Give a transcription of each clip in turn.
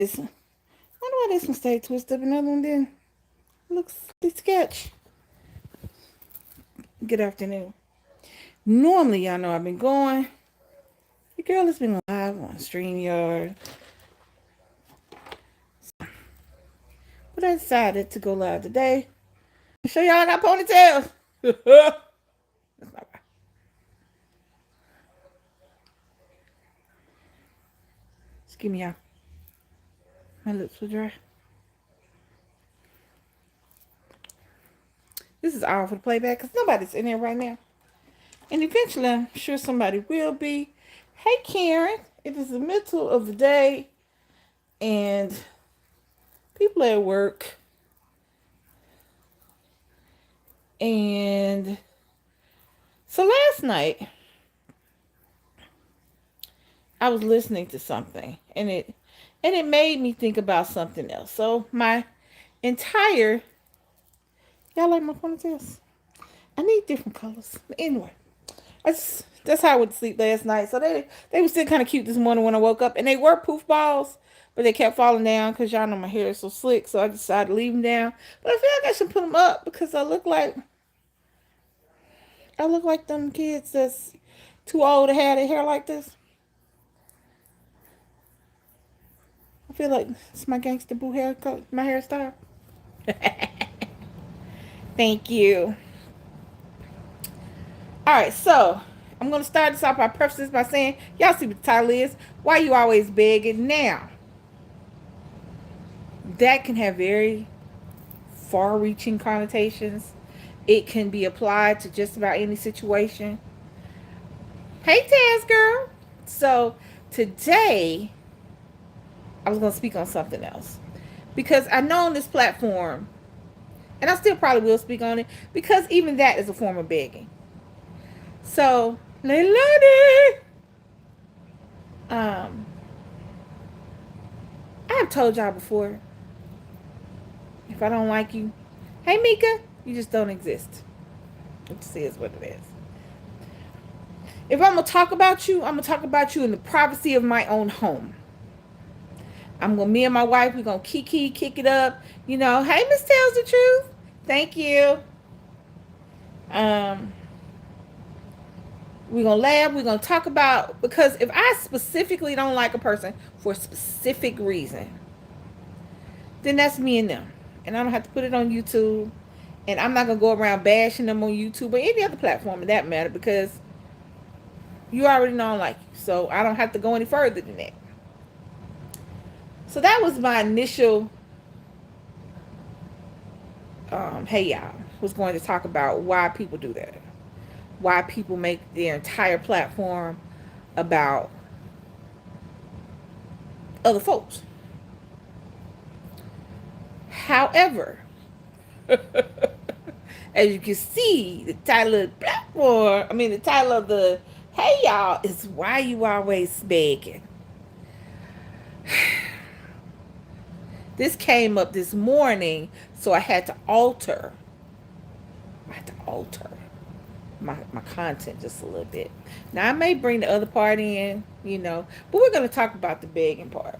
this. I wonder why this one stayed twisted up. Another one didn't. Looks the sketch. Good afternoon. Normally, y'all know I've been going. The girl has been live on StreamYard. But I decided to go live today. Show y'all I got ponytails. That's not right. Excuse me, y'all. My lips were dry. This is all for the playback because nobody's in here right now. And eventually, I'm sure somebody will be. Hey, Karen. It is the middle of the day. And people at work. And so last night, I was listening to something. And it made me think about something else. So my entire... Y'all like my ponytails? I need different colors. But anyway, that's how I went to sleep last night. So they were still kind of cute this morning when I woke up. And they were poof balls, but they kept falling down because y'all know my hair is so slick. So I decided to leave them down. But I feel like I should put them up because I look like them kids that's too old to have their hair like this. I feel like it's my gangster boo haircut, my hairstyle. Thank you. Alright, so I'm going to start this off by preface this by saying, y'all see what the title is. Why you always begging? Now, that can have very far-reaching connotations. It can be applied to just about any situation. Hey, Taz girl. So, today, I was going to speak on something else. Because I know on this platform, and I still probably will speak on it, because even that is a form of begging. So, lady, I have told y'all before, if I don't like you, hey Mika, you just don't exist. It says what it is. If I'm going to talk about you, I'm going to talk about you in the privacy of my own home. Me and my wife, we're going to kick it up. You know, hey, Miss Tells the Truth. Thank you. We're going to laugh. We're going to talk about, because if I specifically don't like a person for a specific reason, then that's me and them. And I don't have to put it on YouTube. And I'm not going to go around bashing them on YouTube or any other platform in that matter, because you already know I don't like you. So I don't have to go any further than that. So that was my initial, hey y'all, was going to talk about why people do that. Why people make their entire platform about other folks. However, as you can see, the title of the platform, the title of the hey y'all is why you always begging. This came up this morning, so I had to alter my content just a little bit. Now, I may bring the other part in, but we're going to talk about the begging part.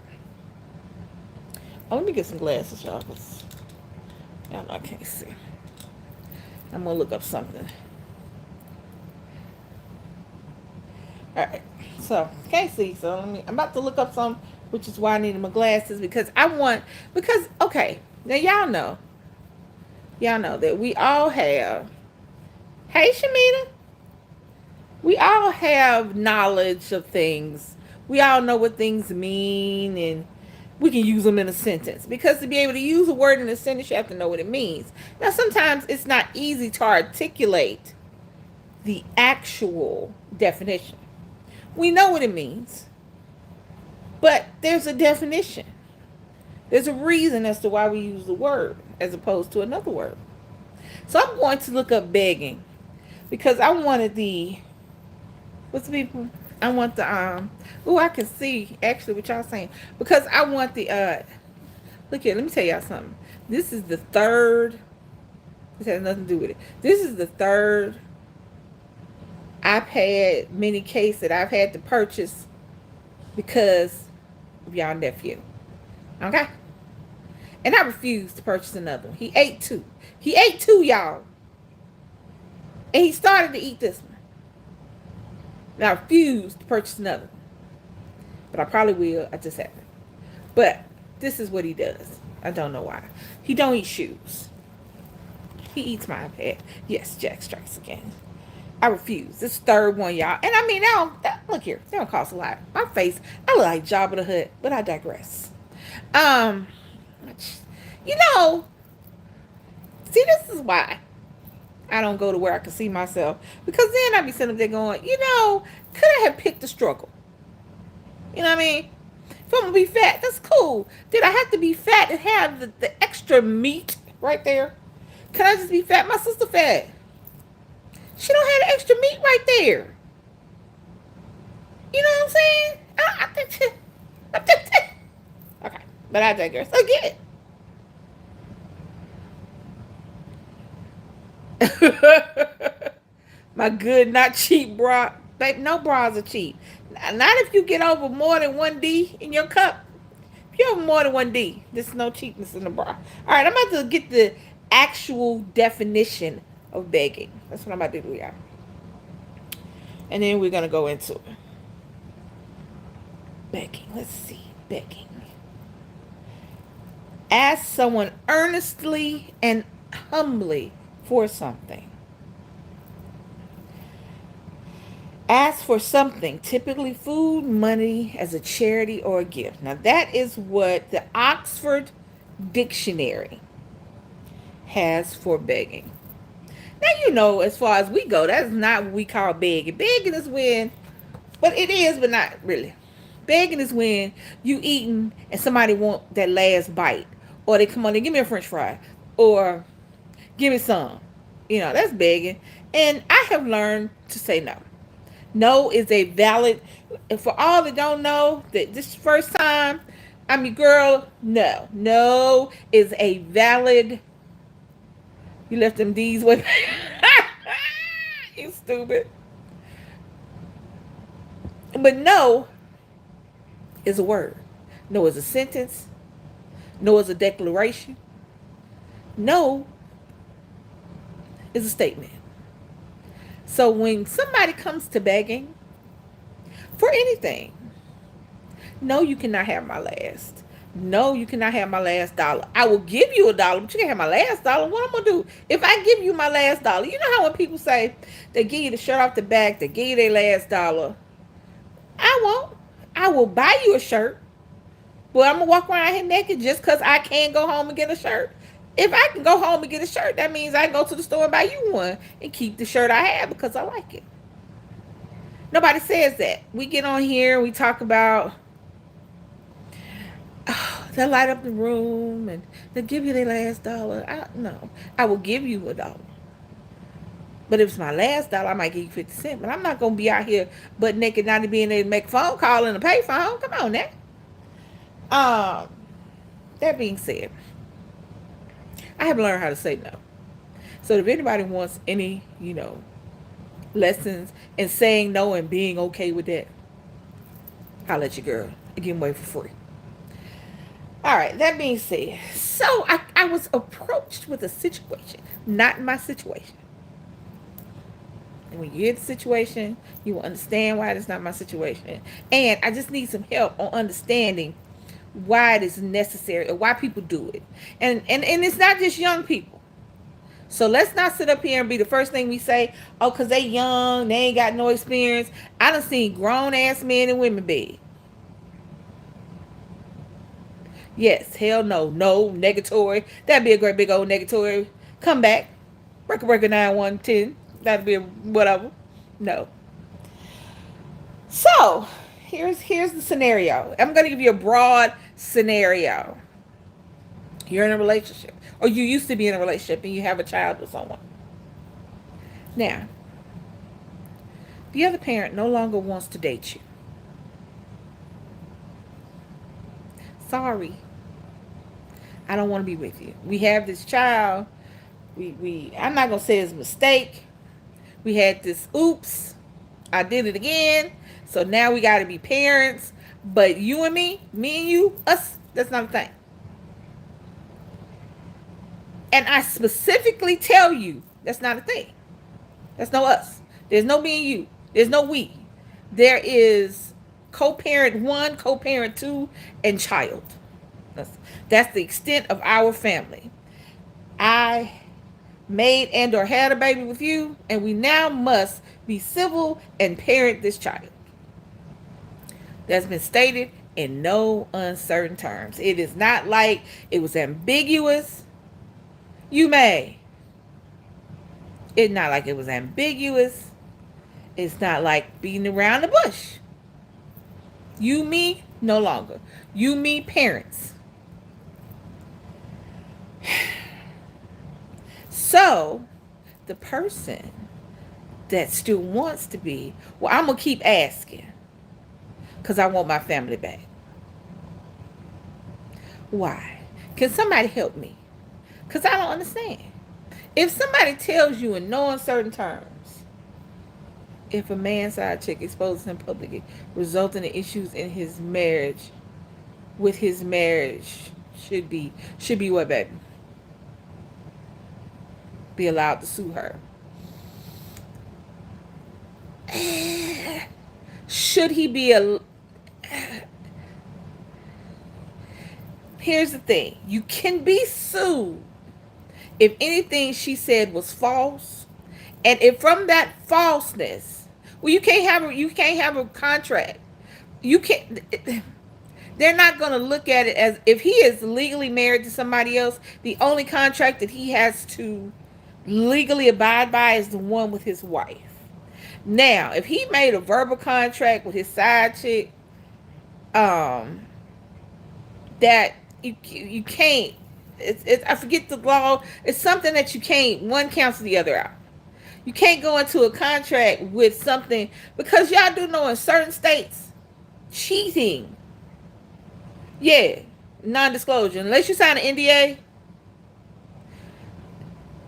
Oh, let me get some glasses, y'all, because y'all know I can't see. I'm going to look up something. All right, so can't see, so I'm about to look up some, which is why I needed my glasses, because okay, now y'all know that we all have, hey Shamita, we all have knowledge of things. We all know what things mean, and we can use them in a sentence, because to be able to use a word in a sentence, you have to know what it means. Now, sometimes it's not easy to articulate the actual definition. We know what it means, but there's a definition. There's a reason as to why we use the word as opposed to another word. So I'm going to look up begging, because I wanted what's the people? I want the I can see actually what y'all saying, because I want the look here, let me tell y'all something. This is the third, this has nothing to do with it. This is the third iPad mini case that I've had to purchase because of y'all nephew. Okay? And I refused to purchase another one. He ate two. He ate two, y'all. And he started to eat this one. And I refused to purchase another one. But I probably will. I just haven't. But this is what he does. I don't know why. He don't eat shoes. He eats my iPad. Yes, Jack strikes again. I refuse. This third one, y'all. And I mean, look here. They don't cost a lot. My face, I look like Jabba the Hutt, but I digress. Um, you know, see, this is why I don't go to where I can see myself. Because then I be sitting up there going, could I have picked the struggle? You know what I mean? If I'm going to be fat, that's cool. Did I have to be fat and have the extra meat right there? Can I just be fat? My sister fat. She don't have the extra meat right there. You know what I'm saying? I think okay, but I digress. I get it. My good, not cheap bra. Babe, no bras are cheap. Not if you get over more than 1D in your cup. If you have more than 1D, there's no cheapness in the bra. All right, I'm about to get the actual definition of begging. That's what I'm about to do, y'all. And then we're going to go into it. Begging. Let's see. Begging. Ask someone earnestly and humbly for something. Ask for something, typically food, money, as a charity or a gift. Now, that is what the Oxford Dictionary has for begging. Now, as far as we go, that's not what we call begging. Begging is when, but it is, but not really. Begging is when you eating and somebody want that last bite. Or they come on and give me a french fry. Or give me some. That's begging. And I have learned to say no. No is a valid, and for all that don't know, that this first time, I'm your girl, no. No is a valid, you left them D's with you stupid. But no is a word. No is a sentence. No is a declaration. No is a statement. So when somebody comes to begging for anything, no, you cannot have my last. No, you cannot have my last dollar. I will give you $1, but you can't have my last dollar. What I'm going to do? If I give you my last dollar, you know how when people say they give you the shirt off the back, they give you their last dollar. I won't. I will buy you a shirt, but I'm going to walk around here naked just because I can't go home and get a shirt. If I can go home and get a shirt, that means I can go to the store and buy you one and keep the shirt I have because I like it. Nobody says that. We get on here and we talk about, they'll light up the room and they'll give you their last dollar. No, I will give you $1. But if it's my last dollar, I might give you 50 cents. But I'm not going to be out here butt naked, not being able to make a phone call and a pay phone. Come on now. That being said, I have learned how to say no. So if anybody wants any, lessons in saying no and being okay with that, I'll let you girl give them away for free. All right, that being said, so I was approached with a situation, not my situation. And when you hear the situation, you will understand why it's not my situation. And I just need some help on understanding why it is necessary or why people do it. And it's not just young people. So let's not sit up here and be the first thing we say, oh, because they young, they ain't got no experience. I done seen grown-ass men and women beg. Yes, hell no. No, negatory. That'd be a great big old negatory. Come back. Breaker 9110. That'd be a whatever. No. So, here's the scenario. I'm going to give you a broad scenario. You're in a relationship. Or you used to be in a relationship and you have a child with someone. Now, the other parent no longer wants to date you. Sorry. I don't want to be with you. We have this child. I'm not going to say it's a mistake. We had this oops. I did it again. So now we got to be parents. But you and me and you, us, That's not a thing. And I specifically tell you that's not a thing. That's no us. There's no me and you. There's no we. There is co-parent one, co-parent two, and child. That's, that's the extent of our family. I made and or had a baby with you, and we now must be civil and parent this child. That's been stated in no uncertain terms. It is not like it was ambiguous. You may. It's not like it was ambiguous. It's not like beating around the bush. You, me, no longer. You, me, parents. So, the person that still wants to be, well, I'm going to keep asking because I want my family back. Why? Can somebody help me? Because I don't understand. If somebody tells you in no uncertain terms, if a man's side chick exposes him publicly, resulting in issues in his marriage, with his marriage, should be what, baby? Be allowed to sue her. Should he be a... Here's the thing. You can be sued if anything she said was false, and if from that falseness, well, you can't have a contract. You can't. They're not going to look at it as if he is legally married to somebody else. The only contract that he has to legally abide by is the one with his wife. Now, if he made a verbal contract with his side chick, um, that you can't. I forget the law. It's something that you can't. One cancel the other out. You can't go into a contract with something because y'all do know in certain states, cheating. Yeah, non-disclosure. Unless you sign an NDA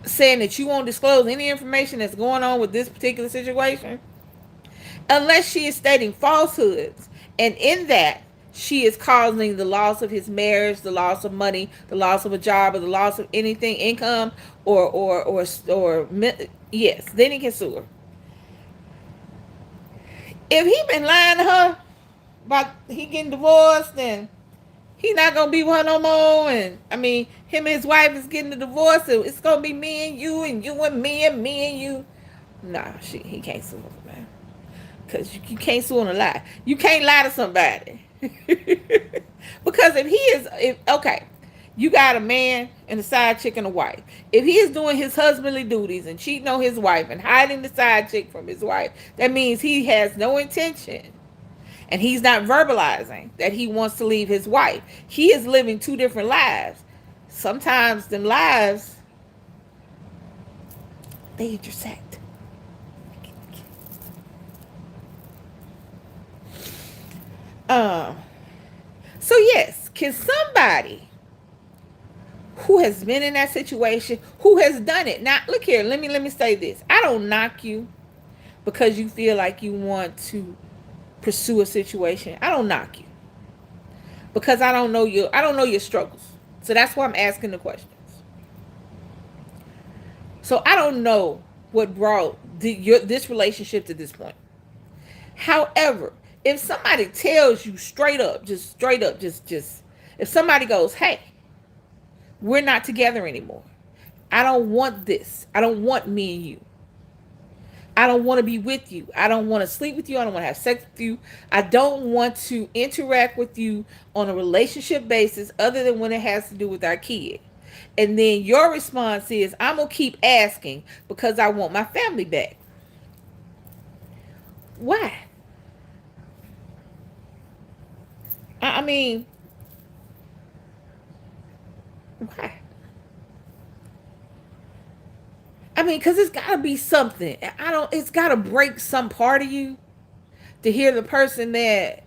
saying that you won't disclose any information that's going on with this particular situation, unless she is stating falsehoods, and in that she is causing the loss of his marriage, the loss of money, the loss of a job, or the loss of anything, income, or yes, then he can sue her. If he been lying to her about he getting divorced and he not gonna be with her no more, and I mean him and his wife is getting a divorce, and it's gonna be me and you and me and you. Nah, he can't sue her, man. Because you can't sue on a lie. You can't lie to somebody. Because okay, you got a man and a side chick and a wife. If he is doing his husbandly duties and cheating on his wife and hiding the side chick from his wife, that means he has no intention. And he's not verbalizing that he wants to leave his wife. He is living two different lives. Sometimes them lives, they intersect. So yes, can somebody who has been in that situation, who has done it? Now, look here, let me say this. I don't knock you because you feel like you want to pursue a situation. I don't knock you because I don't know your struggles. So that's why I'm asking the questions. So I don't know what brought this relationship to this point. However, if somebody tells you straight up, if somebody goes, "Hey, we're not together anymore. I don't want this. I don't want me and you. I don't want to be with you. I don't want to sleep with you. I don't want to have sex with you. I don't want to interact with you on a relationship basis other than when it has to do with our kid." And then your response is, "I'm going to keep asking because I want my family back." Why? I mean, why? I mean, because it's got to be something. It's got to break some part of you to hear the person that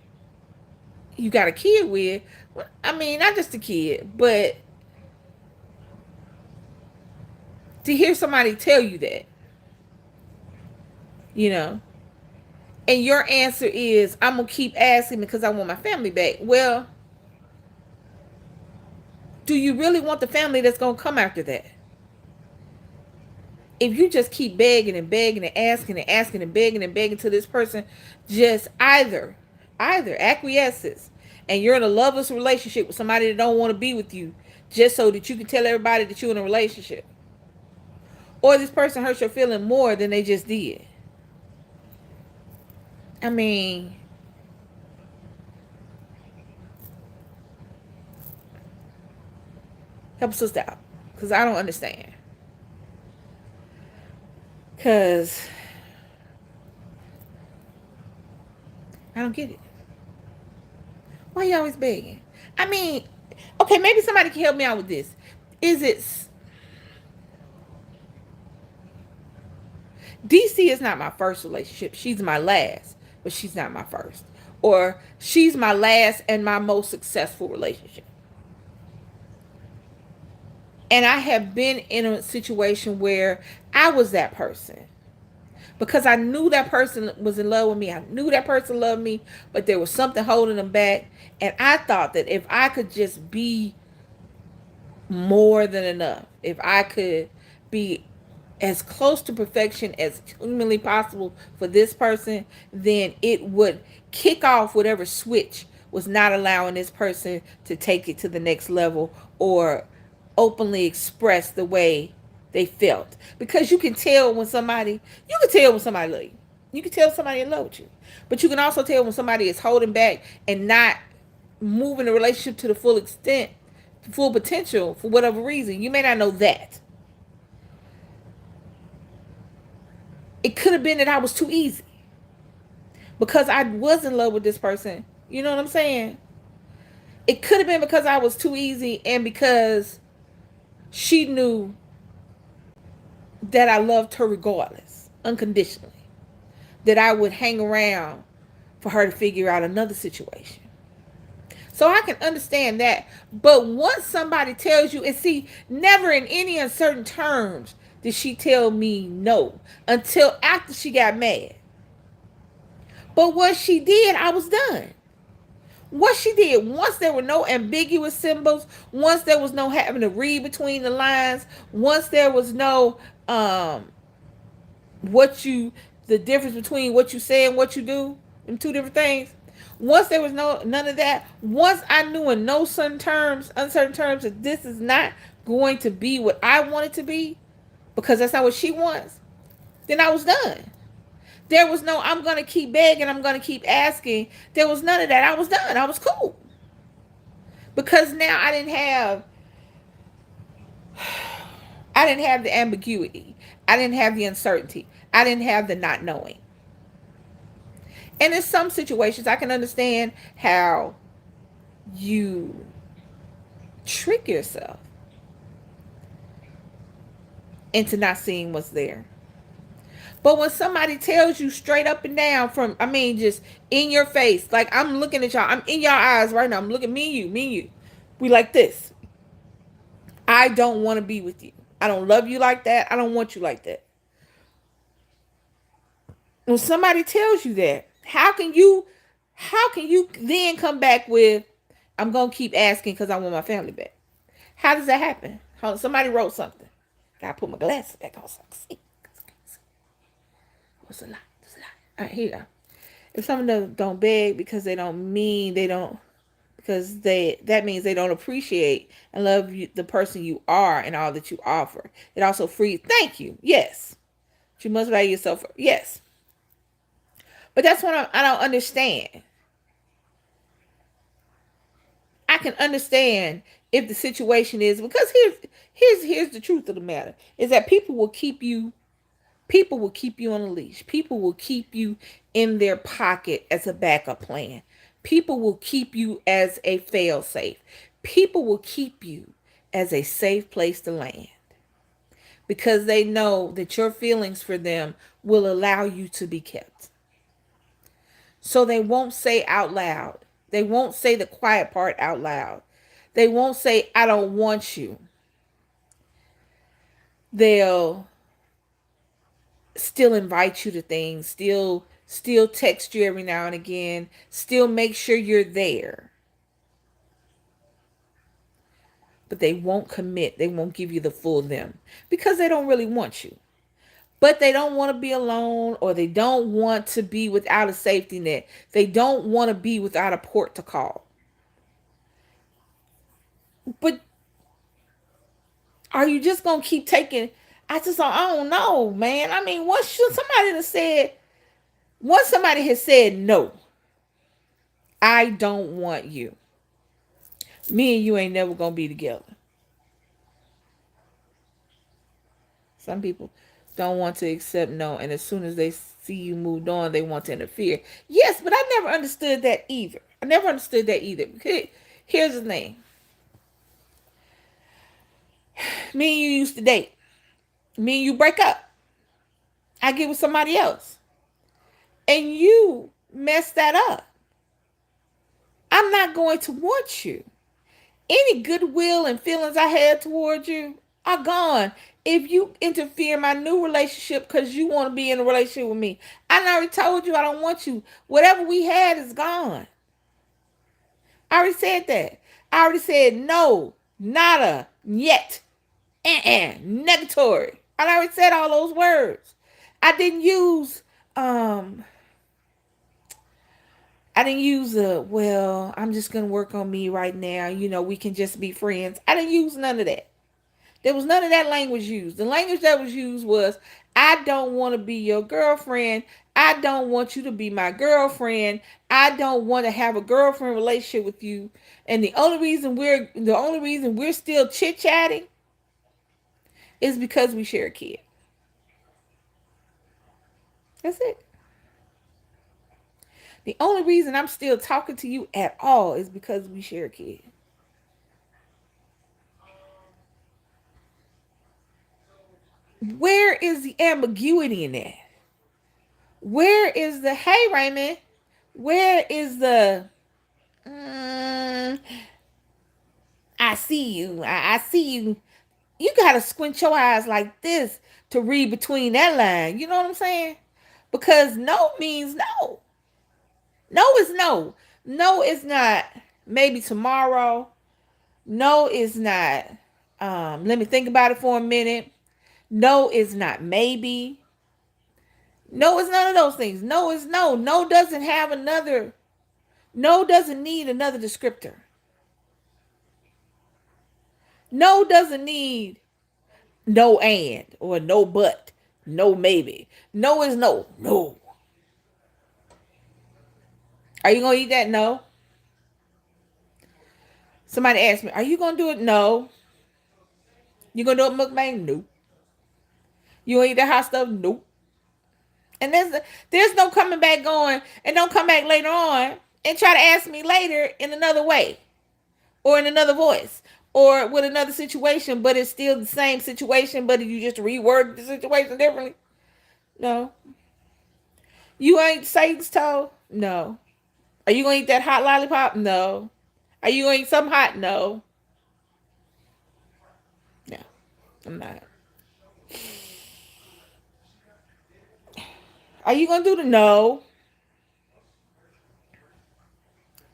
you got a kid with. I mean, not just a kid, but to hear somebody tell you that, you know, and your answer is, "I'm going to keep asking because I want my family back." Well, do you really want the family that's going to come after that? If you just keep begging and begging and asking and asking and begging to this person just either acquiesces and you're in a loveless relationship with somebody that don't want to be with you just so that you can tell everybody that you're in a relationship, or this person hurts your feeling more than they just did. I mean, help us out, because I don't understand. Because I don't get it. Why are you always begging? I mean, okay, maybe somebody can help me out with this. Is it DC is not my first relationship. She's my last, but she's not my first. Or she's my last and my most successful relationship. And I have been in a situation where I was that person. Because I knew that person was in love with me. I knew that person loved me, but there was something holding them back. And I thought that if I could just be more than enough, if I could be as close to perfection as humanly possible for this person, then it would kick off whatever switch was not allowing this person to take it to the next level or openly express the way they felt. Because you can tell when somebody love you. You can tell somebody in love with you. But you can also tell when somebody is holding back and not moving the relationship to the full extent, full potential for whatever reason. You may not know that. It could have been that I was too easy because I was in love with this person. You know what I'm saying? It could have been because I was too easy and because she knew that I loved her regardless, unconditionally. That I would hang around for her to figure out another situation. So I can understand that. But once somebody tells you, and see, never in any uncertain terms did she tell me no until after she got mad. But what she did, I was done. What she did, once there were no ambiguous symbols, once there was no having to read between the lines, once there was no what you the difference between what you say and what you do, them two different things. Once there was none of that, once I knew in no uncertain terms that this is not going to be what I want it to be, because that's not what she wants, then I was done. There was no, I'm going to keep begging, I'm going to keep asking. There was none of that. I was done. I was cool. Because now I didn't have the ambiguity. I didn't have the uncertainty. I didn't have the not knowing. And in some situations, I can understand how you trick yourself into not seeing what's there. But when somebody tells you straight up and down just in your face, like I'm looking at y'all, I'm in y'all eyes right now. I'm looking, me and you. We like this. I don't want to be with you. I don't love you like that. I don't want you like that. When somebody tells you that, how can you then come back with, I'm going to keep asking because I want my family back? How does that happen? Somebody wrote something. Gotta put my glasses back on so I can see. What's a lot? There's a lot. All right, here you go. If someone don't beg because that means they don't appreciate and love you, the person you are and all that you offer. It also frees. Thank you. Yes. You must value yourself. Yes. But that's what I don't understand. I can understand if the situation is, because here's the truth of the matter, is that people will keep you on a leash. People will keep you in their pocket as a backup plan. People will keep you as a fail safe. People will keep you as a safe place to land because they know that your feelings for them will allow you to be kept. So they won't say out loud. They won't say the quiet part out loud. They won't say, I don't want you. They'll still invite you to things, still text you every now and again, still make sure you're there. but they won't commit. They won't give you the full them because they don't really want you. But they don't want to be alone, or they don't want to be without a safety net. They don't want to be without a port to call. But are you just going to keep taking? I don't know, man. I mean, once somebody has said no, I don't want you. Me and you ain't never going to be together. Some people don't want to accept no, and as soon as they see you moved on, they want to interfere. Yes, but I never understood that either. I never understood that either. Here's the thing. Me and you used to date. Me and you break up. I get with somebody else. And you mess that up. I'm not going to want you. Any goodwill and feelings I had towards you are gone if you interfere in my new relationship because you want to be in a relationship with me. I already told you I don't want you. Whatever we had is gone. I already said that. I already said no, nada, yet, negatory. I already said all those words. I didn't use well, I'm just going to work on me right now. We can just be friends. I didn't use none of that. There was none of that language used. The language that was used was, I don't want to be your girlfriend. I don't want you to be my girlfriend. I don't want to have a girlfriend relationship with you. And the only reason we're still chit-chatting is because we share a kid. That's it. The only reason I'm still talking to you at all is because we share a kid. Where is the ambiguity in that? Where is the, hey Raymond? Where is the, I see you. I see you. You got to squint your eyes like this to read between that line. You know what I'm saying? Because no means no. No is no. No is not maybe tomorrow. No is not, let me think about it for a minute. No is not maybe. No is none of those things. No is no. No doesn't have another. No doesn't need another descriptor. No doesn't need no and or no but. No maybe. No is no. No. Are you going to eat that? No. Somebody asked me, are you going to do it? No. You going to do it mukbang? No. You going to eat that hot stuff? Nope. And there's no coming back going, and don't come back later on and try to ask me later in another way or in another voice or with another situation, but it's still the same situation, but you just reword the situation differently. No. You ain't Satan's toe? No. Are you going to eat that hot lollipop? No. Are you going to eat something hot? No. No, I'm not. Are you going to do the no?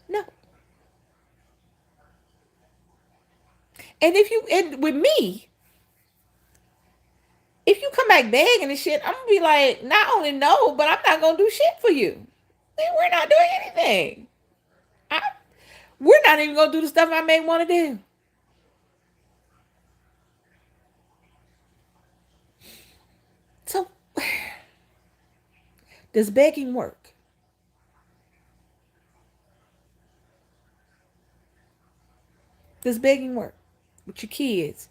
No. And with me, if you come back begging and shit, I'm going to be like, not only no, but I'm not going to do shit for you. We're not doing anything. We're not even going to do the stuff I may want to do. So, does begging work? Does begging work with your kids,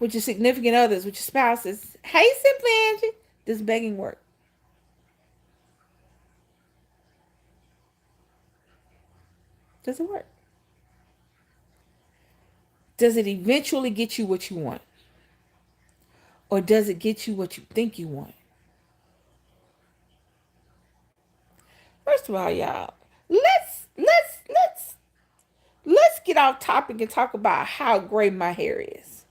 with your significant others, with your spouses? Hey, Simply Angie, does begging work? Does it work? Does it eventually get you what you want? Or does it get you what you think you want? First of all, y'all, let's get off topic and talk about how gray my hair is.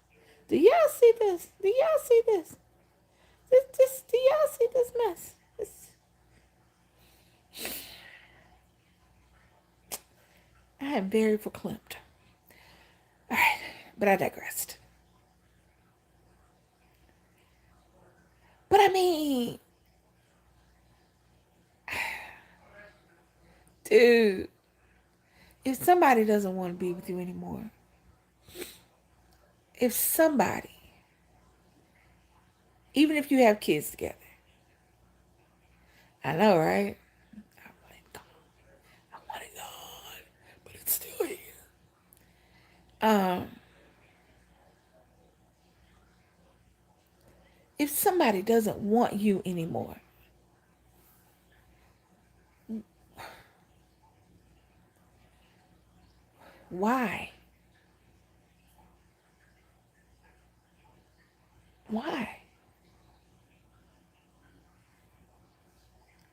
Do y'all see this? Do y'all see this? Do y'all see this mess? I am very verklempt. But I digressed. But I mean, dude, if somebody doesn't want to be with you anymore, if somebody, even if you have kids together, I know, right? I want it gone. I want it gone, but it's still here. Um, if somebody doesn't want you anymore, why? Why?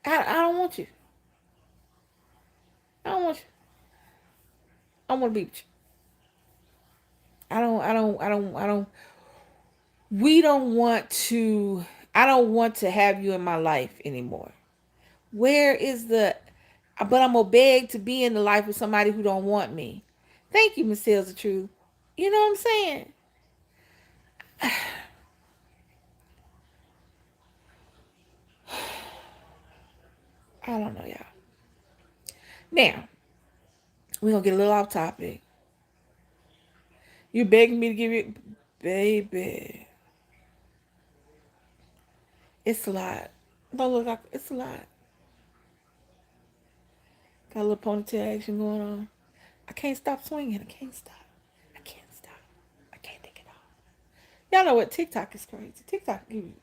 I don't want you. I don't want you. I want to be with you. I don't. We don't want to. I don't want to have you in my life anymore. Where is the? But I'm gonna beg to be in the life of somebody who don't want me. Thank you, Miss Tales the Truth. You know what I'm saying? I don't know, y'all. Now we're gonna get a little off topic. You begging me to give you, baby. It's a lot. Don't look like it's a lot. Got a little ponytail action going on. I can't stop swinging. I can't stop. I can't stop. I can't take it off. Y'all know what? TikTok is crazy. TikTok give you.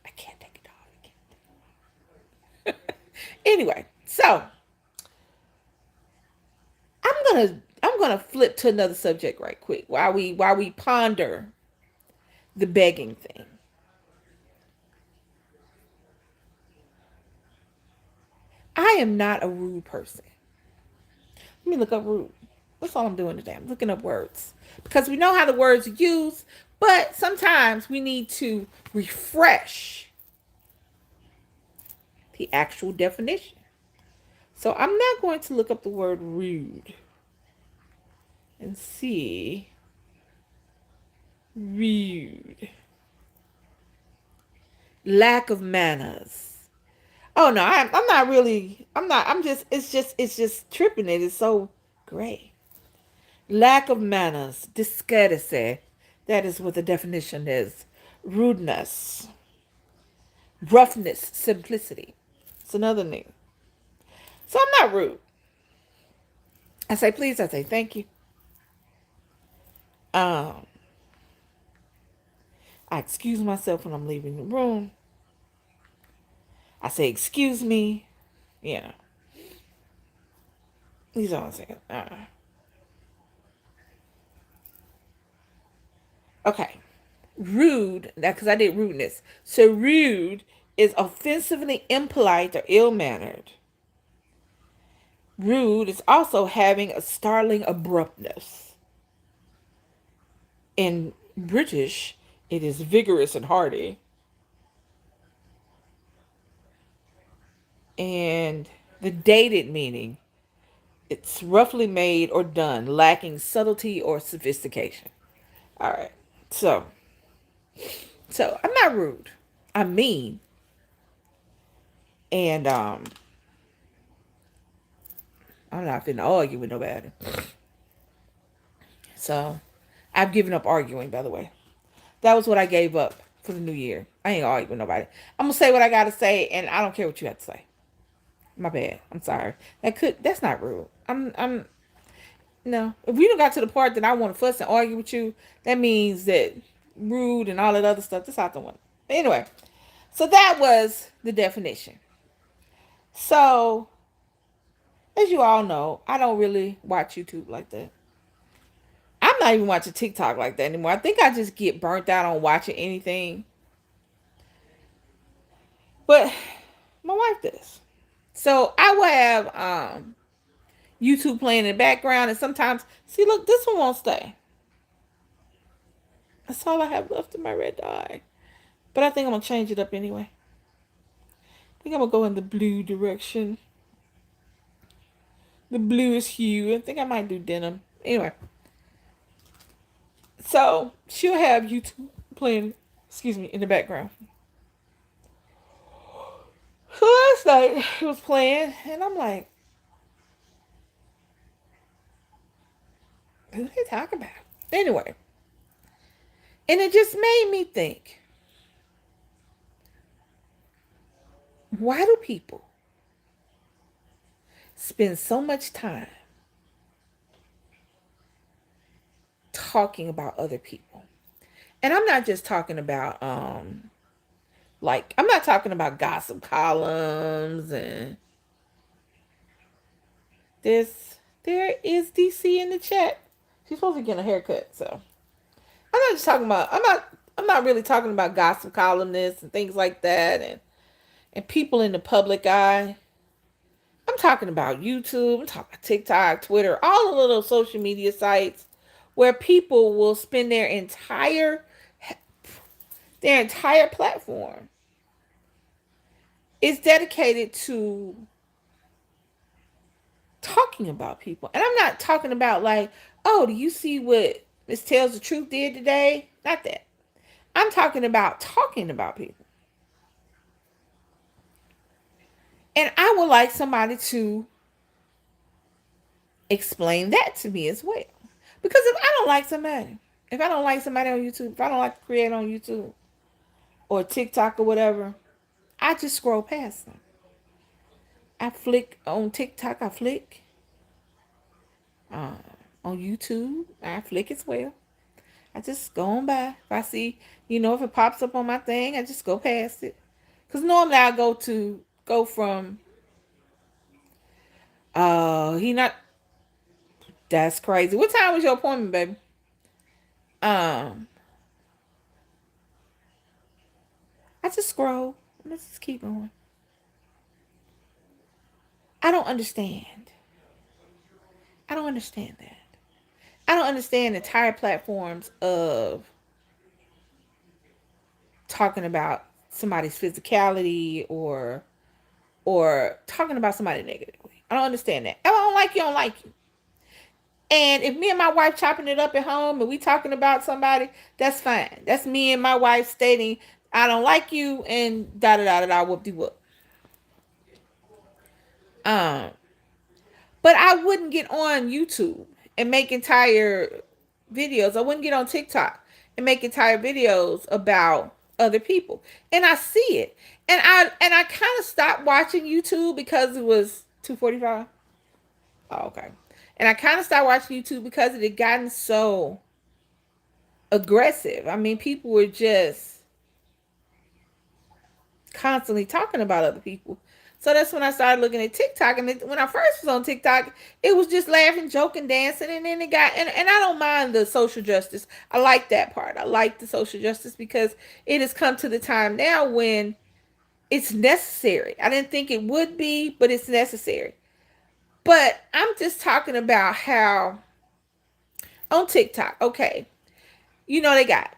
I can't take it off. I can't take it off. Anyway, so I'm gonna flip to another subject right quick while we ponder the begging thing. I am not a rude person. Let me look up rude. That's all I'm doing today. I'm looking up words because we know how the words are used, but sometimes we need to refresh the actual definition. So I'm not going to look up the word rude and see rude. Lack of manners. Oh no, I'm not really. I'm not. I'm just. It's just tripping. It is so gray. Lack of manners, discourtesy. That is what the definition is. Rudeness, roughness, simplicity. It's another name. So I'm not rude. I say please. I say thank you. Um, I excuse myself when I'm leaving the room. I say excuse me. You know. These are all saying. Okay. Rude, because I did rudeness. So rude is offensively impolite or ill-mannered. Rude is also having a startling abruptness. In British, it is vigorous and hearty. And the dated meaning, it's roughly made or done, lacking subtlety or sophistication. All right. So I'm not rude. I'm mean. And I'm not finna argue with nobody. So I've given up arguing, by the way. That was what I gave up for the new year. I ain't arguing with nobody. I'm gonna say what I gotta say, and I don't care what you have to say. My bad. I'm sorry. That's not rude. I'm no. If we don't got to the part that I want to fuss and argue with you, that means that rude and all that other stuff, that's out the window. Anyway, so that was the definition. So, as you all know, I don't really watch YouTube like that. I'm not even watching TikTok like that anymore. I think I just get burnt out on watching anything. But my wife does. So I will have YouTube playing in the background, and sometimes, see, look, this one won't stay. That's all I have left in my red dye. But I think I'm gonna change it up anyway. I think I'm gonna go in the blue direction. The bluest hue. I think I might do denim. Anyway. So she'll have YouTube playing, excuse me, in the background. So last night it was playing, and I'm like, who they talk about? Anyway, and it just made me think, why do people spend so much time talking about other people? And I'm not just talking about like, I'm not talking about gossip columns and there is DC in the chat. She's supposed to be getting a haircut, so I'm not just talking about I'm not really talking about gossip columnists and things like that and people in the public eye. I'm talking about YouTube, I'm talking about TikTok, Twitter, all the little social media sites where people will spend their entire platform is dedicated to talking about people. And I'm not talking about like, oh, do you see what Miss Tells the Truth did today? Not that. I'm talking about people. And I would like somebody to explain that to me as well. Because if I don't like somebody on YouTube, if I don't like to create on YouTube or TikTok or whatever, I just scroll past them. I flick on TikTok, I flick. Uh, on YouTube, I flick as well. I just go on by. If I see, if it pops up on my thing, I just go past it. Because normally I go from, he not, that's crazy. What time was your appointment, baby? Um, I just scroll. Let's just keep going. I don't understand. I don't understand that. I don't understand entire platforms of talking about somebody's physicality or talking about somebody negatively. I don't understand that. If I don't like you, I don't like you. And if me and my wife chopping it up at home and we talking about somebody, that's fine. That's me and my wife stating, I don't like you and da da da da da whoop de whoop. Um, but I wouldn't get on YouTube and make entire videos. I wouldn't get on TikTok and make entire videos about other people. And I see it. And I kind of stopped watching YouTube because it was 2:45. Oh, okay. And I kind of stopped watching YouTube because it had gotten so aggressive. I mean, people were just constantly talking about other people. So that's when I started looking at TikTok. And when I first was on TikTok, it was just laughing, joking, dancing. And then it got, and I don't mind the social justice. I like that part. I like the social justice because it has come to the time now when it's necessary. I didn't think it would be, but it's necessary. But I'm just talking about how on TikTok, okay, they got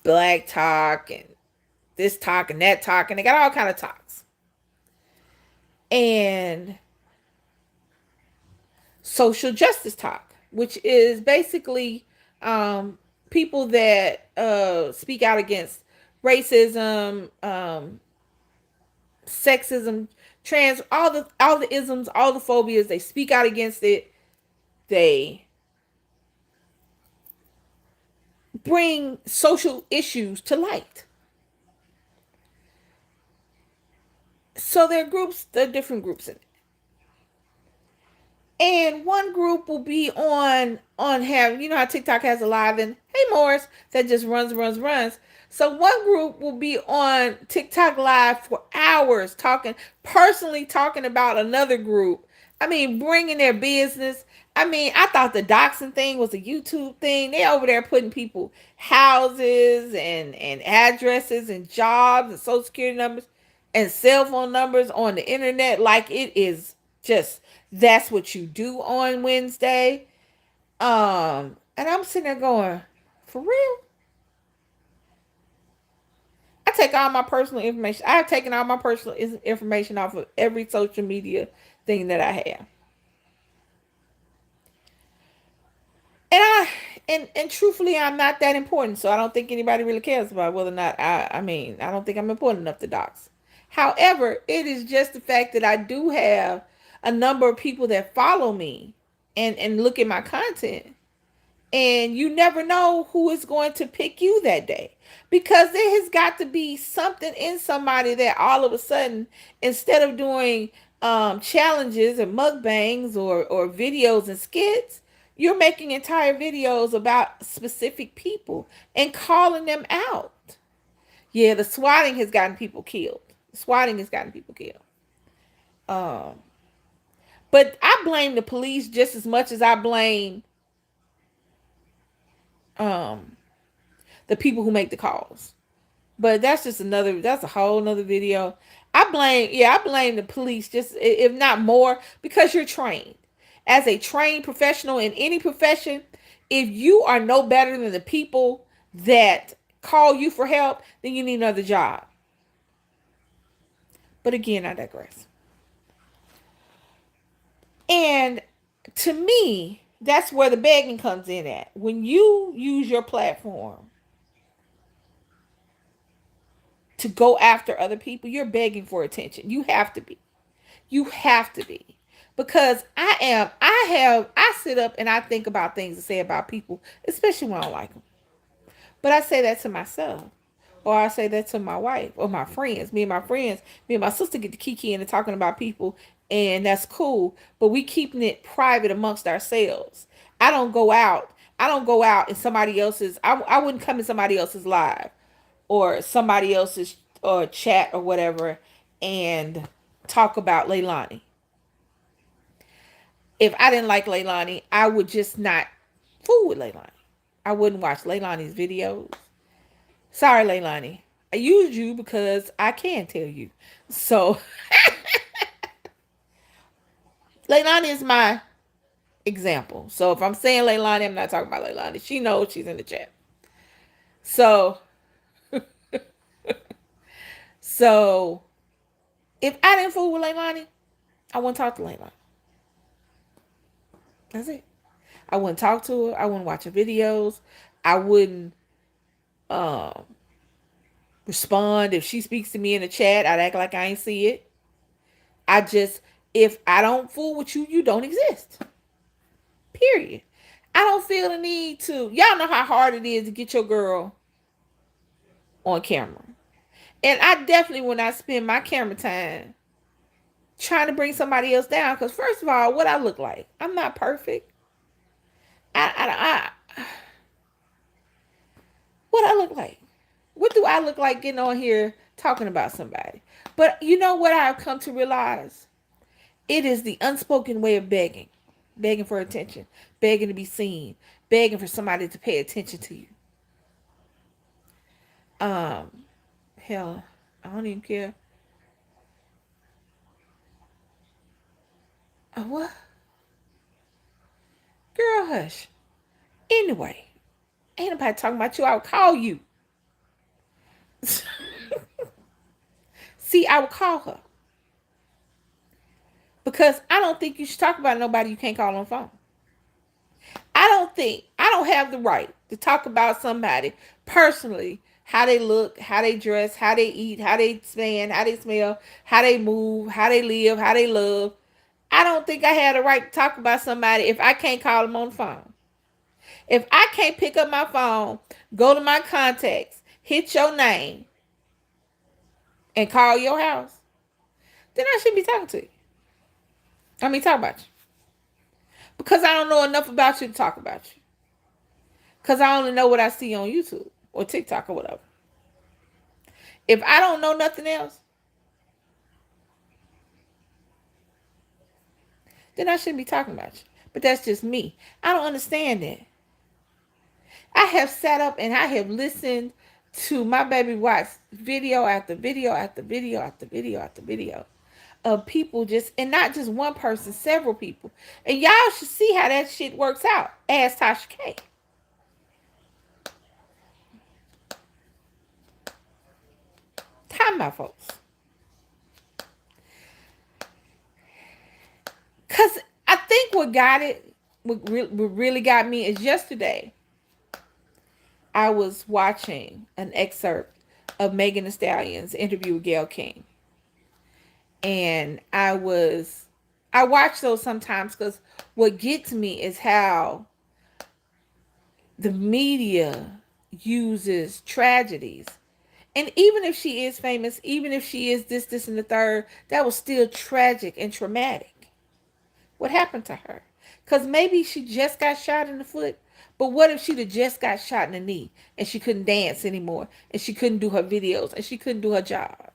black talk and this talk and that talk, and they got all kind of talks. And social justice talk, which is basically people that speak out against racism, sexism, trans, all the isms, all the phobias. They speak out against it. They bring social issues to light. So there are different groups in it. And one group will be on have how TikTok has a live and hey Morris that just runs. So one group will be on TikTok live for hours personally talking about another group. I mean, bringing their business. I mean, I thought the doxing thing was a YouTube thing. They over there putting people houses and addresses and jobs and social security numbers and cell phone numbers on the internet like it is just that's what you do on Wednesday. And I'm sitting there going, for real? I take all my personal information. I have taken all my personal information off of every social media thing that I have. And and truthfully, I'm not that important, so I don't think anybody really cares about whether or not I mean, I don't think I'm important enough to dox. However, it is just the fact that I do have a number of people that follow me and look at my content, and you never know who is going to pick you that day, because there has got to be something in somebody that all of a sudden, instead of doing challenges and mukbangs or videos and skits, you're making entire videos about specific people and calling them out. Yeah, the swatting has gotten people killed. Swatting has gotten people killed. um but I blame the police just as much as I blame um the people who make the calls. But that's a whole nother video. I blame the police just, if not more, because you're trained. As a trained professional in any profession, if you are no better than the people that call you for help, then you need another job. But again, I digress. And to me, that's where the begging comes in at. When you use your platform to go after other people, you're begging for attention. You have to be. You have to be. Because I sit up and I think about things to say about people, especially when I don't like them. But I say that to myself. Or I say that to my wife or my friends. Me and my sister get to kikiing and talking about people, and that's cool. But we keeping it private amongst ourselves. I don't go out. I don't go out in somebody else's. I wouldn't come in somebody else's live or somebody else's chat or whatever and talk about Leilani. If I didn't like Leilani, I would just not fool with Leilani. I wouldn't watch Leilani's videos. Sorry, Leilani. I used you because I can tell you. So, Leilani is my example. So, if I'm saying Leilani, I'm not talking about Leilani. She knows, she's in the chat. So, so if I didn't fool with Leilani, I wouldn't talk to Leilani. That's it. I wouldn't talk to her. I wouldn't watch her videos. I wouldn't um, respond. If she speaks to me in the chat, I'd act like I ain't see it. I just, if I don't fool with you, you don't exist. Period. I don't feel the need to. Y'all know how hard it is to get your girl on camera. And I definitely, when I spend my camera time trying to bring somebody else down, because first of all, what I look like, I'm not perfect. I what I look like? What do I look like getting on here talking about somebody? But you know what I've come to realize? It is the unspoken way of begging. Begging for attention. Begging to be seen. Begging for somebody to pay attention to you. Um, Hell, I don't even care. What? Girl, hush. Anyway, ain't nobody talking about you. I would call you. See, I would call her. Because I don't think you should talk about nobody you can't call on the phone. I don't have the right to talk about somebody personally, how they look, how they dress, how they eat, how they stand, how they smell, how they move, how they live, how they love. I don't think I had a right to talk about somebody if I can't call them on the phone. If I can't pick up my phone, go to my contacts, hit your name, and call your house, then I shouldn't be talking to you. I mean, talk about you. Because I don't know enough about you to talk about you. Because I only know what I see on YouTube or TikTok or whatever. If I don't know nothing else, then I shouldn't be talking about you. But that's just me. I don't understand that. I have sat up and I have listened to my baby watch video after video after video after video after video of people just, and not just one person, several people. And y'all should see how that shit works out. Ask Tasha K. Time out, folks. Because I think what got it what really got me is yesterday I was watching an excerpt of Megan Thee Stallion's interview with Gayle King, and I watch those sometimes because what gets me is how the media uses tragedies. And even if she is famous, even if she is this, and the third, that was still tragic and traumatic. What happened to her? Because maybe she just got shot in the foot. But what if she'd have just got shot in the knee and she couldn't dance anymore and she couldn't do her videos and she couldn't do her job?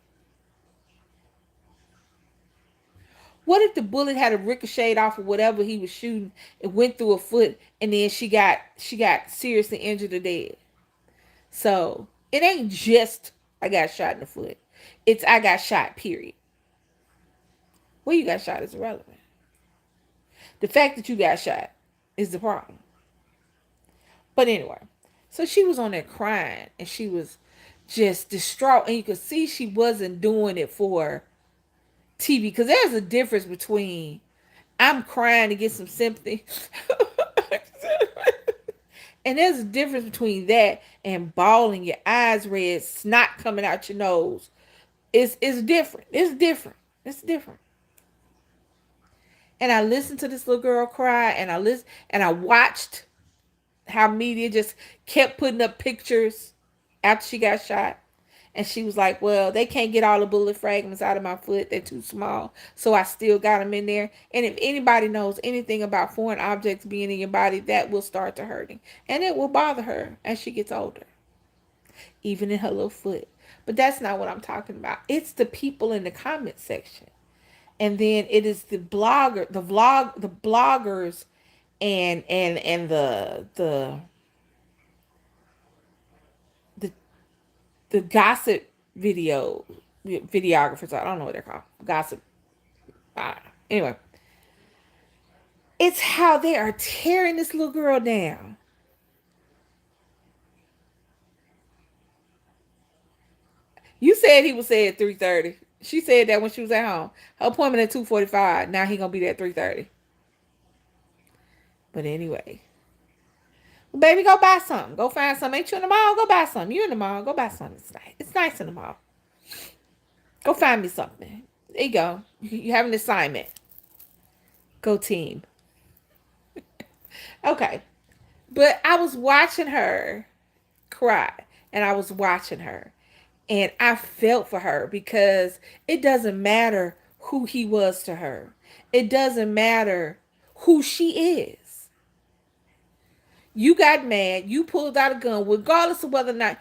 What if the bullet had a ricocheted off of whatever he was shooting and went through her foot and then she got seriously injured or dead? So it ain't just I got shot in the foot. It's I got shot, period. Where you got shot is irrelevant. The fact that you got shot is the problem. But anyway, so she was on there crying and she was just distraught. And you could see she wasn't doing it for TV because there's a difference between I'm crying to get some sympathy. And there's a difference between that and bawling, your eyes red, snot coming out your nose. It's different. It's different. It's different. And I listened to this little girl cry, and I watched how media just kept putting up pictures after she got shot. And she was like, well, they can't get all the bullet fragments out of my foot. They're too small. So I still got them in there. And if anybody knows anything about foreign objects being in your body, that will start to hurting. And it will bother her as she gets older, even in her little foot. But that's not what I'm talking about. It's the people in the comment section. And then it is the bloggers and the the gossip videographers. I don't know what they're called. Gossip. Anyway, it's how they are tearing this little girl down. You said he was say at 3:30. She said that when she was at home. Her appointment at 2:45. Now he gonna be there at 3:30. But anyway, well, baby, go buy something. Go find something. Ain't you in the mall? Go buy something. You in the mall? Go buy something. It's nice. It's nice in the mall. Go find me something. There you go. You have an assignment. Go team. Okay. But I was watching her cry. And I was watching her. And I felt for her because it doesn't matter who he was to her. It doesn't matter who she is. You got mad. You pulled out a gun, regardless of whether or not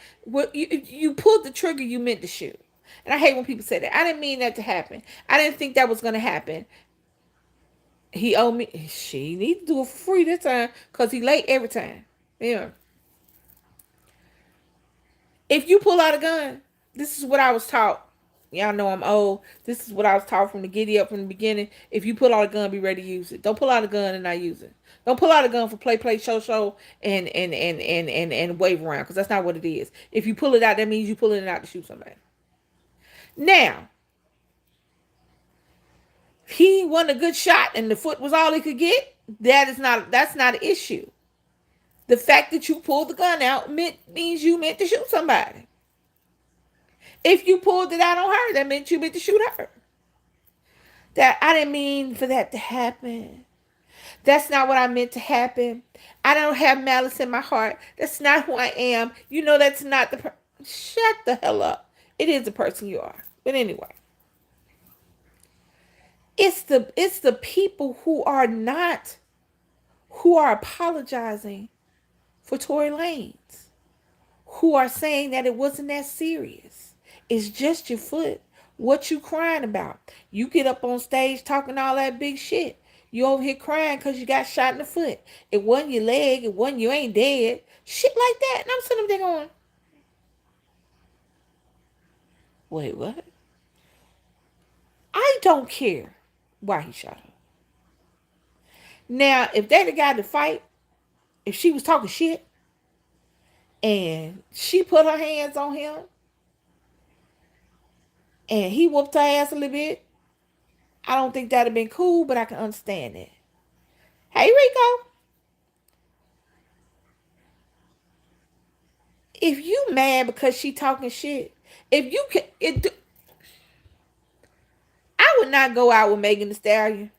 you pulled the trigger you meant to shoot. And I hate when people say that. I didn't mean that to happen. I didn't think that was going to happen. He owed me. She needs to do it for free this time because he late every time. Yeah. If you pull out a gun, this is what I was taught. Y'all know I'm old. This is what I was taught from the giddy up from the beginning. If you pull out a gun, be ready to use it. Don't pull out a gun and not use it. Don't pull out a gun for play, show, and wave around because that's not what it is. If you pull it out, that means you pulling it out to shoot somebody. Now, he won a good shot and the foot was all he could get. That's not an issue. The fact that you pulled the gun out means you meant to shoot somebody. If you pulled it out on her, that meant you meant to shoot her. That I didn't mean for that to happen. That's not what I meant to happen. I don't have malice in my heart. That's not who I am. You know that's not the shut the hell up. It is the person you are. But anyway. It's the people who are apologizing for Tory Lanez, who are saying that it wasn't that serious. It's just your foot. What you crying about? You get up on stage talking all that big shit. You over here crying because you got shot in the foot. It wasn't your leg. It wasn't you ain't dead. Shit like that. And I'm sitting there going, wait, what? I don't care why he shot her. Now, if they the guy to fight, if she was talking shit and she put her hands on him and he whooped her ass a little bit, I don't think that'd have been cool, but I can understand it. Hey, Rico. If you mad because she talking shit, if you can, I would not go out with Megan Thee Stallion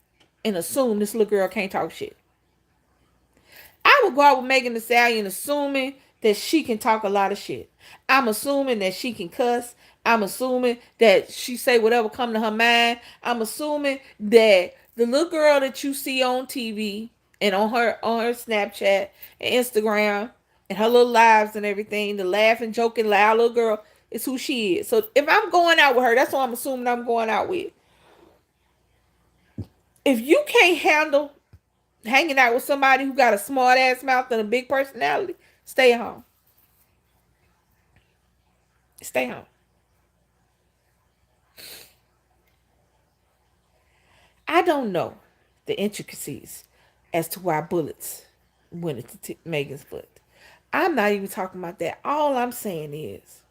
and assume this little girl can't talk shit. I would go out with Megan Thee Stallion assuming that she can talk a lot of shit. I'm assuming that she can cuss. I'm assuming that she say whatever come to her mind. I'm assuming that the little girl that you see on TV and on her Snapchat and Instagram and her little lives and everything, the laughing, joking, loud little girl is who she is. So if I'm going out with her, that's what I'm assuming I'm going out with. If you can't handle hanging out with somebody who got a smart ass mouth and a big personality, stay home. Stay home. I don't know the intricacies as to why bullets went into Megan's foot. I'm not even talking about that. All I'm saying is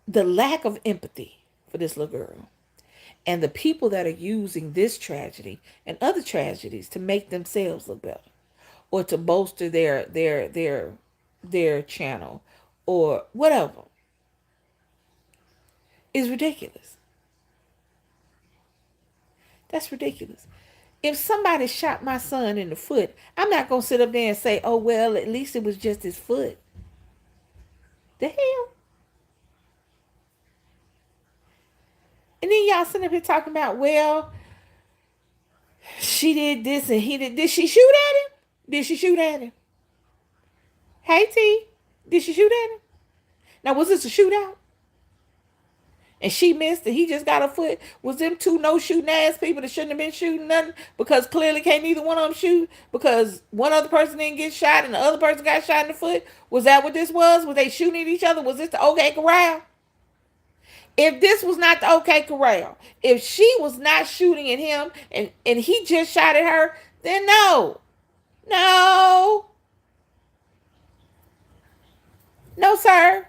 the lack of empathy for this little girl and the people that are using this tragedy and other tragedies to make themselves look better or to bolster their channel or whatever is ridiculous. That's ridiculous. If somebody shot my son in the foot, I'm not going to sit up there and say, oh, well, at least it was just his foot. The hell? And then y'all sitting up here talking about, well, she did this and he did. Did she shoot at him? Did she shoot at him? Hey, T, did she shoot at him? Now, was this a shootout? And she missed and he just got a foot. Was them two no shooting ass people that shouldn't have been shooting nothing because clearly can't neither one of them shoot because one other person didn't get shot and the other person got shot in the foot? Was that what this was? Was they shooting at each other? Was this the OK Corral? If this was not the OK Corral, if she was not shooting at him and he just shot at her, then no. No. No, sir.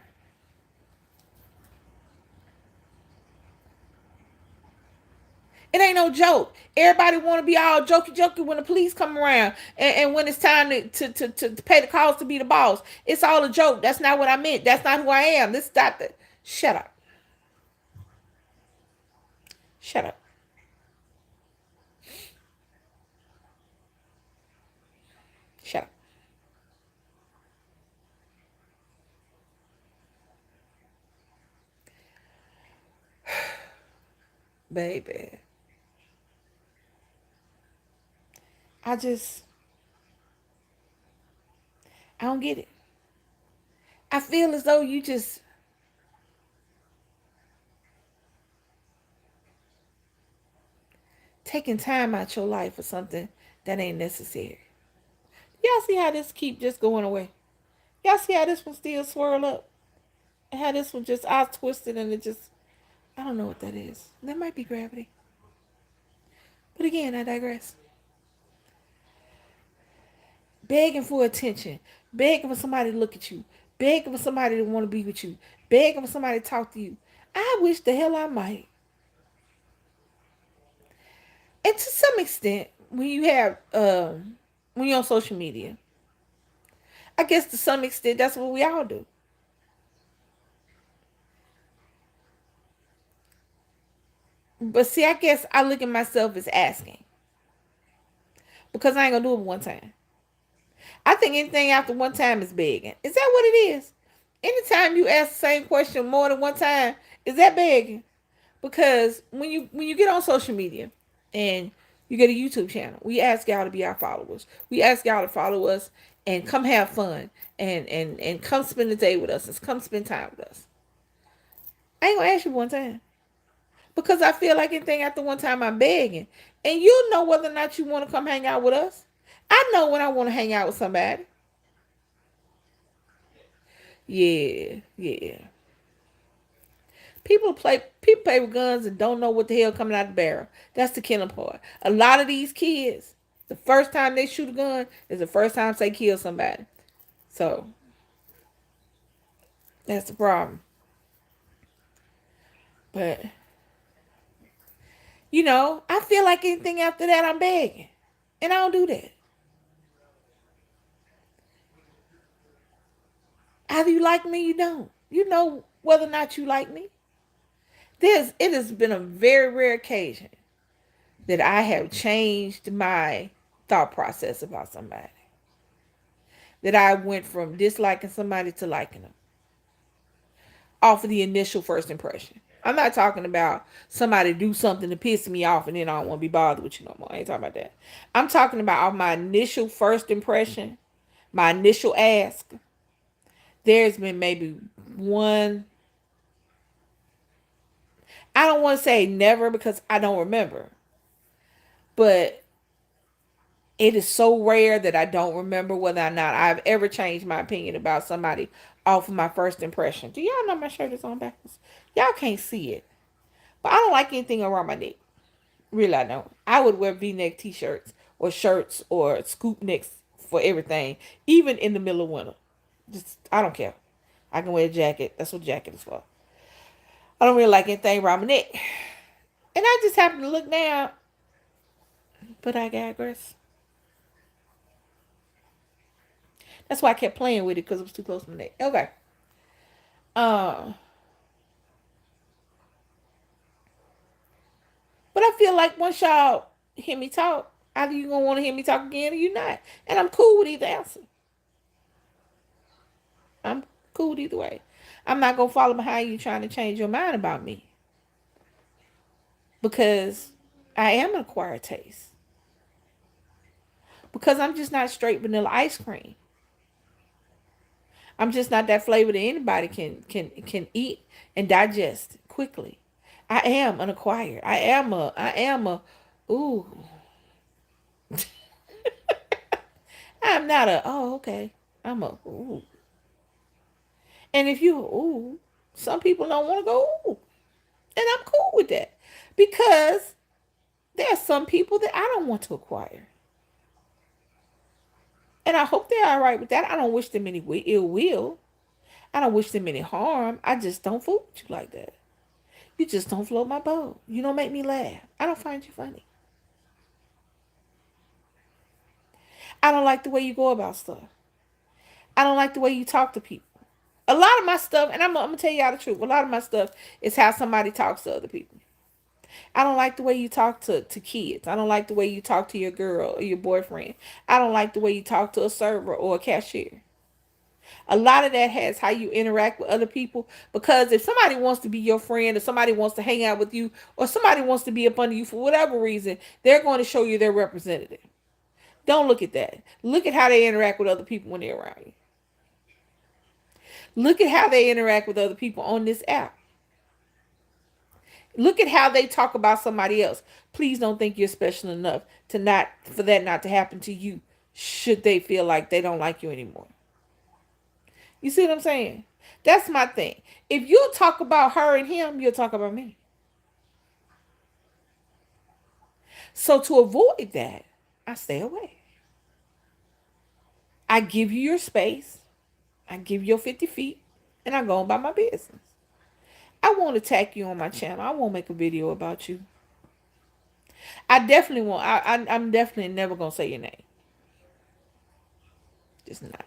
It ain't no joke. Everybody want to be all jokey when the police come around and when it's time to pay the calls to be the boss. It's all a joke. That's not what I meant. That's not who I am. This is not the... Shut up. Shut up. Shut up. Baby. I don't get it. I feel as though you just taking time out your life for something that ain't necessary. Y'all see how this keep just going away? Y'all see how this one still swirl up? And how this one just eyes twisted and it just, I don't know what that is. That might be gravity. But again, I digress. Begging for attention. Begging for somebody to look at you. Begging for somebody to want to be with you. Begging for somebody to talk to you. I wish the hell I might. And to some extent, when you have, when you're on social media, I guess to some extent, that's what we all do. But see, I guess I look at myself as asking. Because I ain't going to do it one time. I think anything after one time is begging. Is that what it is? Anytime you ask the same question more than one time, is that begging? Because when you get on social media and you get a YouTube channel, we ask y'all to be our followers. We ask y'all to follow us and come have fun and come spend the day with us and come spend time with us. I ain't gonna ask you one time. Because I feel like anything after one time I'm begging. And you know whether or not you want to come hang out with us. I know when I want to hang out with somebody. Yeah, yeah. People play with guns and don't know what the hell coming out the barrel. That's the killing part. A lot of these kids, the first time they shoot a gun is the first time they kill somebody. So that's the problem. But I feel like anything after that I'm begging. And I don't do that. Either you like me, you don't. You know whether or not you like me. It has been a very rare occasion that I have changed my thought process about somebody. That I went from disliking somebody to liking them off of the initial first impression. I'm not talking about somebody do something to piss me off and then I don't want to be bothered with you no more. I ain't talking about that. I'm talking about off my initial first impression, my initial ask. There's been maybe one. I don't want to say never because I don't remember. But it is so rare that I don't remember whether or not I've ever changed my opinion about somebody off of my first impression. Do y'all know my shirt is on backwards? Y'all can't see it. But I don't like anything around my neck. Really, I don't. I would wear V-neck t-shirts or shirts or scoop necks for everything, even in the middle of winter. Just, I don't care. I can wear a jacket. That's what a jacket is for. I don't really like anything around my neck. And I just happened to look down, but I digress. That's why I kept playing with it because it was too close to my neck. Okay. Uh, but I feel like once y'all hear me talk, either you gonna want to hear me talk again or you not. And I'm cool with either answer. I'm cool with either way. I'm not gonna follow behind you trying to change your mind about me. Because I am an acquired taste. Because I'm just not straight vanilla ice cream. I'm just not that flavor that anybody can eat and digest quickly. I am an acquired. I am a ooh. I'm not a oh okay. I'm a ooh. And if you ooh, some people don't want to go ooh. And I'm cool with that. Because there are some people that I don't want to acquire. And I hope they're all right with that. I don't wish them any ill will. I don't wish them any harm. I just don't fool with you like that. You just don't float my boat. You don't make me laugh. I don't find you funny. I don't like the way you go about stuff. I don't like the way you talk to people. A lot of my stuff, and I'm going to tell y'all the truth, a lot of my stuff is how somebody talks to other people. I don't like the way you talk to kids. I don't like the way you talk to your girl or your boyfriend. I don't like the way you talk to a server or a cashier. A lot of that has how you interact with other people. Because if somebody wants to be your friend or somebody wants to hang out with you or somebody wants to be up under you for whatever reason, they're going to show you their representative. Don't look at that. Look at how they interact with other people when they're around you. Look at how they interact with other people on this app. Look at how they talk about somebody else. Please don't think you're special enough to not for that not to happen to you should they feel like they don't like you anymore. You see what I'm saying? That's my thing. If you talk about her and him, you'll talk about me. So to avoid that, I stay away. I give you your space. I give you your 50 feet. And I go on by my business. I won't attack you on my channel. I won't make a video about you. I definitely won't. I'm definitely never going to say your name. Just not.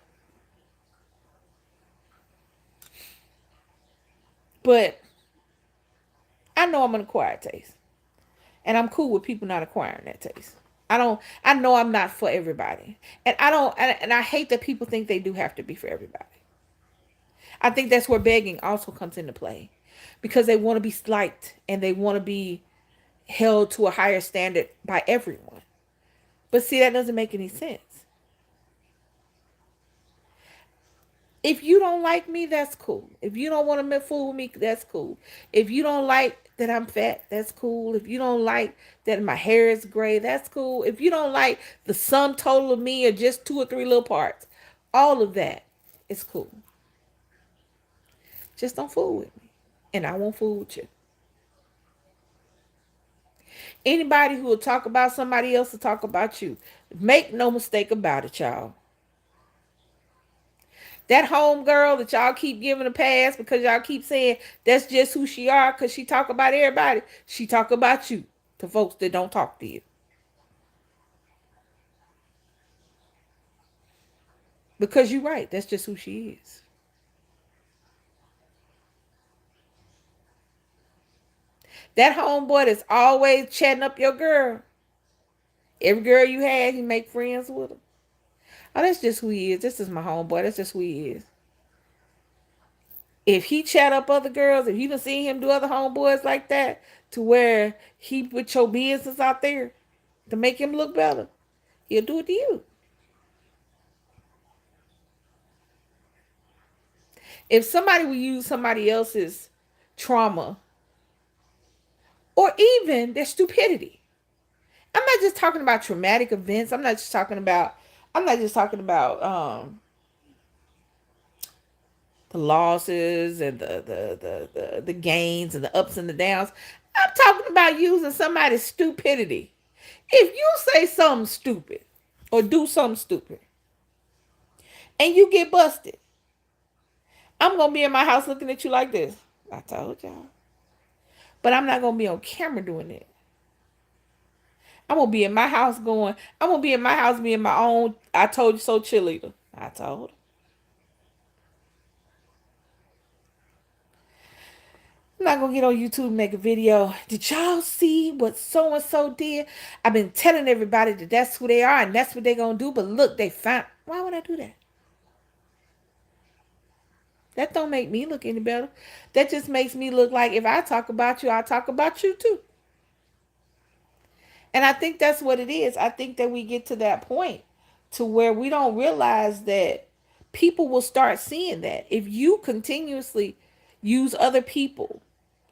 But I know I'm an acquired taste. And I'm cool with people not acquiring that taste. I know I'm not for everybody. And I hate that people think they do have to be for everybody. I think that's where begging also comes into play. Because they want to be liked and they want to be held to a higher standard by everyone. But see, that doesn't make any sense. If you don't like me, that's cool. If you don't want to fool with me, that's cool. If you don't like that I'm fat, that's cool. If you don't like that my hair is gray, that's cool. If you don't like the sum total of me or just two or three little parts, all of that is cool. Just don't fool with me. And I won't fool with you. Anybody who will talk about somebody else will talk about you. Make no mistake about it, y'all. That home girl that y'all keep giving a pass because y'all keep saying that's just who she are because she talk about everybody. She talk about you to folks that don't talk to you. Because you're right. That's just who she is. That homeboy that's always chatting up your girl. Every girl you had, he make friends with her. Oh, that's just who he is. This is my homeboy. That's just who he is. If he chat up other girls, if you done seen him do other homeboys like that, to where he put your business out there to make him look better, he'll do it to you. If somebody will use somebody else's trauma or even their stupidity, I'm not just talking about traumatic events. I'm not just talking about the losses and the gains and the ups and the downs. I'm talking about using somebody's stupidity. If you say something stupid or do something stupid and you get busted, I'm gonna be in my house looking at you like this. I told y'all. But I'm not gonna be on camera doing it. I'm gonna be in my house being my own I told you so cheerleader. I told. I'm not gonna get on YouTube and make a video. Did y'all see what so and so did? I've been telling everybody that that's who they are and that's what they're gonna do. But look, they found. Why would I do that? That don't make me look any better. That just makes me look like if I talk about you, I talk about you too. And I think that's what it is. I think that we get to that point to where we don't realize that people will start seeing that. If you continuously use other people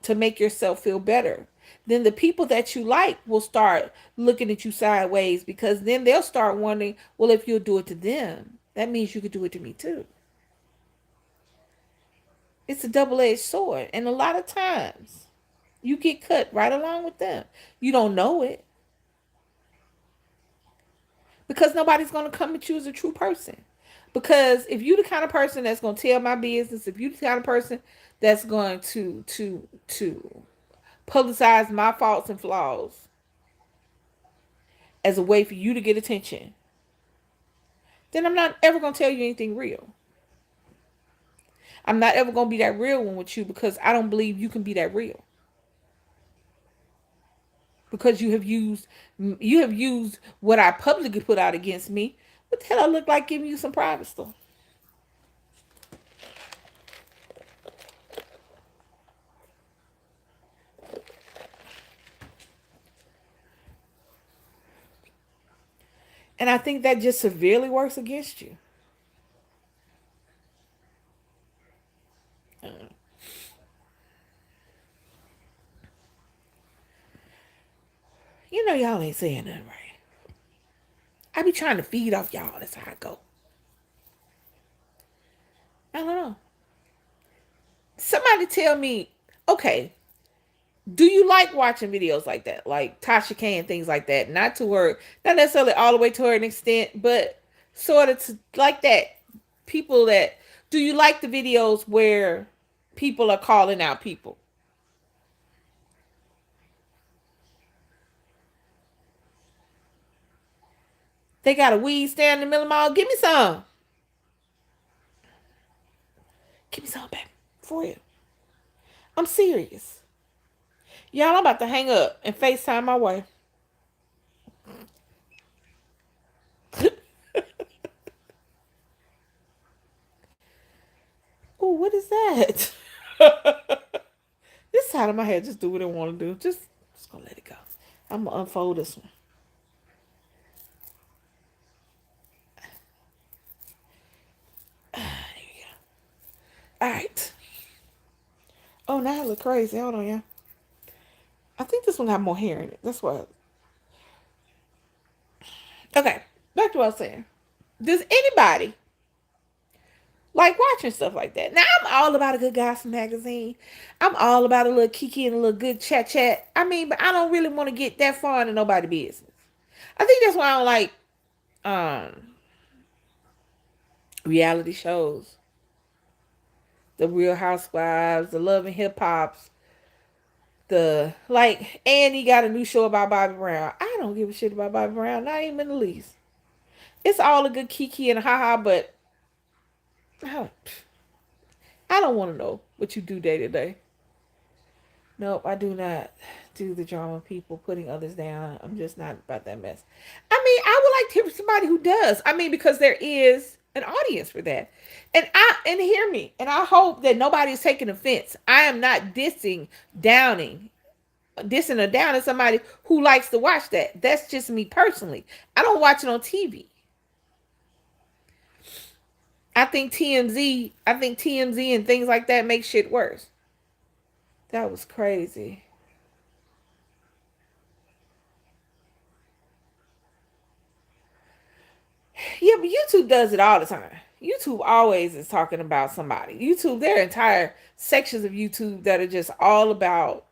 to make yourself feel better, then the people that you like will start looking at you sideways because then they'll start wondering, well, if you'll do it to them, that means you could do it to me too. It's a double-edged sword. And a lot of times you get cut right along with them. You don't know it because nobody's going to come at you as a true person. Because if you're the kind of person that's going to tell my business, if you're the kind of person that's going to publicize my faults and flaws as a way for you to get attention, then I'm not ever going to tell you anything real. I'm not ever going to be that real one with you because I don't believe you can be that real. Because you have used what I publicly put out against me. What the hell I look like giving you some private stuff? And I think that just severely works against you. You know y'all ain't saying nothing right. I be trying to feed off y'all. That's how I go. I don't know. Somebody tell me, okay, do you like watching videos like that? Like Tasha K and things like that? Not necessarily all the way to her an extent, but sort of like that. People that, do you like the videos where people are calling out people? They got a weed stand in the middle of the mall. Give me some. Give me some, baby. For real. I'm serious. Y'all, I'm about to hang up and FaceTime my wife. Oh, what is that? This side of my head just do what it want to do. Just gonna let it go. I'm gonna unfold this one. There you go. All right. Oh, now it look crazy. Hold on, yeah. I think this one have more hair in it. That's what. Okay, back to what I was saying. Does anybody like watching stuff like that? Now I'm all about a good gossip magazine. I'm all about a little kiki and a little good chat chat. I mean, but I don't really want to get that far into nobody's business. I think that's why I don't like um reality shows, the Real Housewives, the Love and Hip Hops, the like. Annie got a new show about Bobby Brown. I don't give a shit about Bobby Brown, not even in the least. It's all a good kiki and haha, but I don't want to know what you do day to day. Nope, I do not do the drama people putting others down. I'm just not about that mess. I mean, I would like to hear from somebody who does. I mean, because there is an audience for that. And hear me. And I hope that nobody's taking offense. I am not downing, dissing or downing somebody who likes to watch that. That's just me personally. I don't watch it on TV. I think TMZ and things like that make shit worse. That was crazy. Yeah, but YouTube does it all the time. YouTube always is talking about somebody. YouTube, there are entire sections of YouTube that are just all about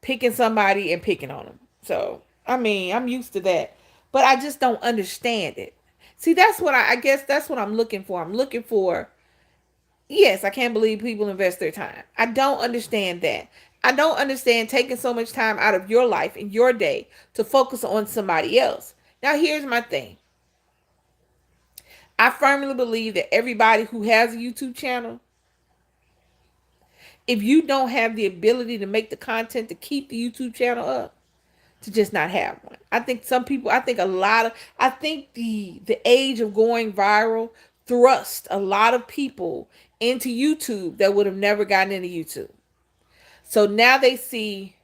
picking somebody and picking on them. So, I mean, I'm used to that. But I just don't understand it. See, that's what I guess that's what I'm looking for. I'm looking for, yes, I can't believe people invest their time. I don't understand that. I don't understand taking so much time out of your life and your day to focus on somebody else. Now, here's my thing. I firmly believe that everybody who has a YouTube channel, if you don't have the ability to make the content to keep the YouTube channel up, to just not have one. I think some people, I think the age of going viral thrust a lot of people into YouTube that would have never gotten into YouTube. So now they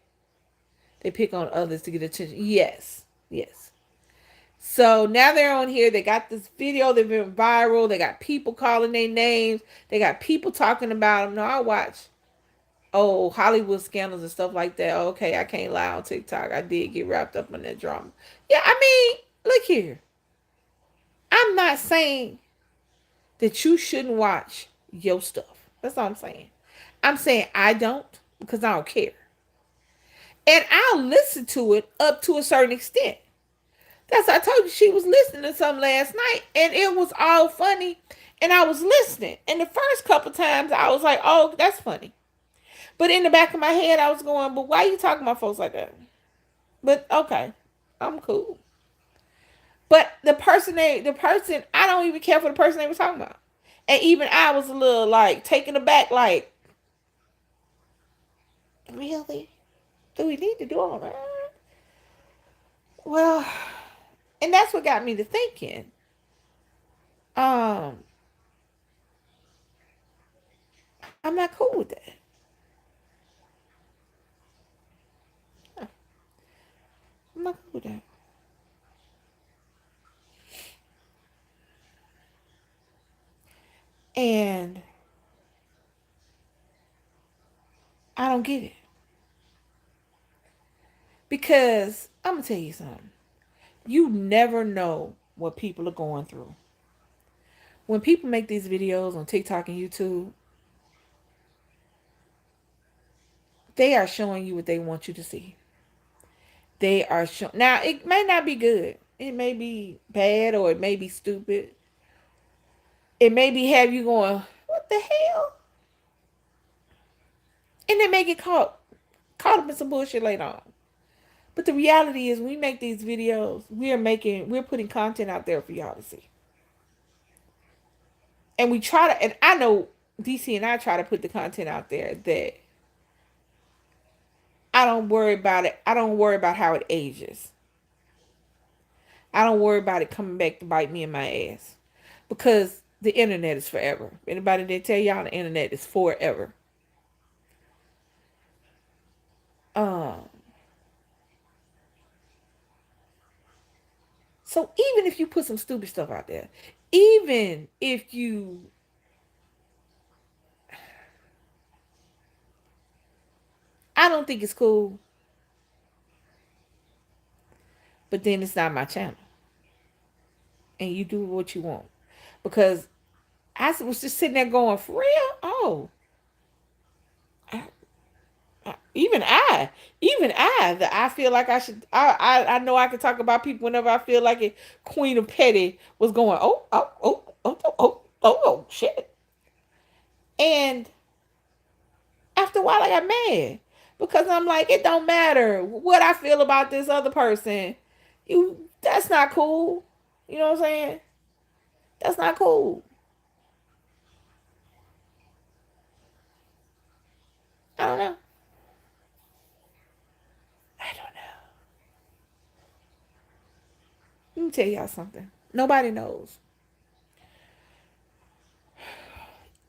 pick on others to get attention. Yes. Yes. So now they're on here. They got this video. They've been viral. They got people calling their names. They got people talking about them. No, I watch Hollywood scandals and stuff like that. Okay, I can't lie on TikTok. I did get wrapped up in that drama. Yeah, I mean, look here. I'm not saying that you shouldn't watch your stuff. That's all I'm saying. I'm saying I don't because I don't care. And I'll listen to it up to a certain extent. That's I told you she was listening to something last night and it was all funny and I was listening. And the first couple times I was like, oh, that's funny. But in the back of my head I was going, but why are you talking about folks like that? But okay, I'm cool. But I don't even care for the person they were talking about. And even I was a little like taken aback, like, really? Do we need to do all that? Well, and that's what got me to thinking. Um, I'm not cool with that. I'm not cool with that. And I don't get it. Because I'm gonna tell you something. You never know what people are going through. When people make these videos on TikTok and YouTube, they are showing you what they want you to see. They are showing. Now, it may not be good. It may be bad or it may be stupid. It may be have you going, what the hell? And they may get caught up in some bullshit later on. But the reality is, when we make these videos, we're putting content out there for y'all to see. And we try to, and I know DC and I try to put the content out there that I don't worry about it. I don't worry about how it ages. I don't worry about it coming back to bite me in my ass. Because the internet is forever. Anybody that tell y'all the internet is forever. Um, so even if you put some stupid stuff out there, even if you, I don't think it's cool, but then it's not my channel. And you do what you want. Because I was just sitting there going, for real? Oh, I, that I feel like I should. I know I can talk about people whenever I feel like it. Queen of Petty was going, shit. And after a while, I got mad because I'm like, it don't matter what I feel about this other person. That's not cool. You know what I'm saying? That's not cool. I don't know. Let me tell y'all something. Nobody knows.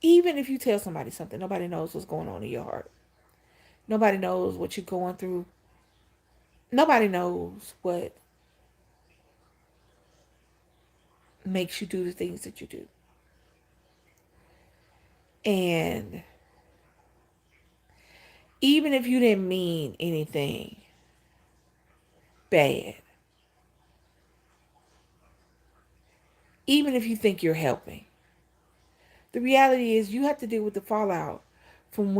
Even if you tell somebody something, nobody knows what's going on in your heart. Nobody knows what you're going through. Nobody knows what makes you do the things that you do. And even if you didn't mean anything bad, even if you think you're helping, the reality is you have to deal with the fallout from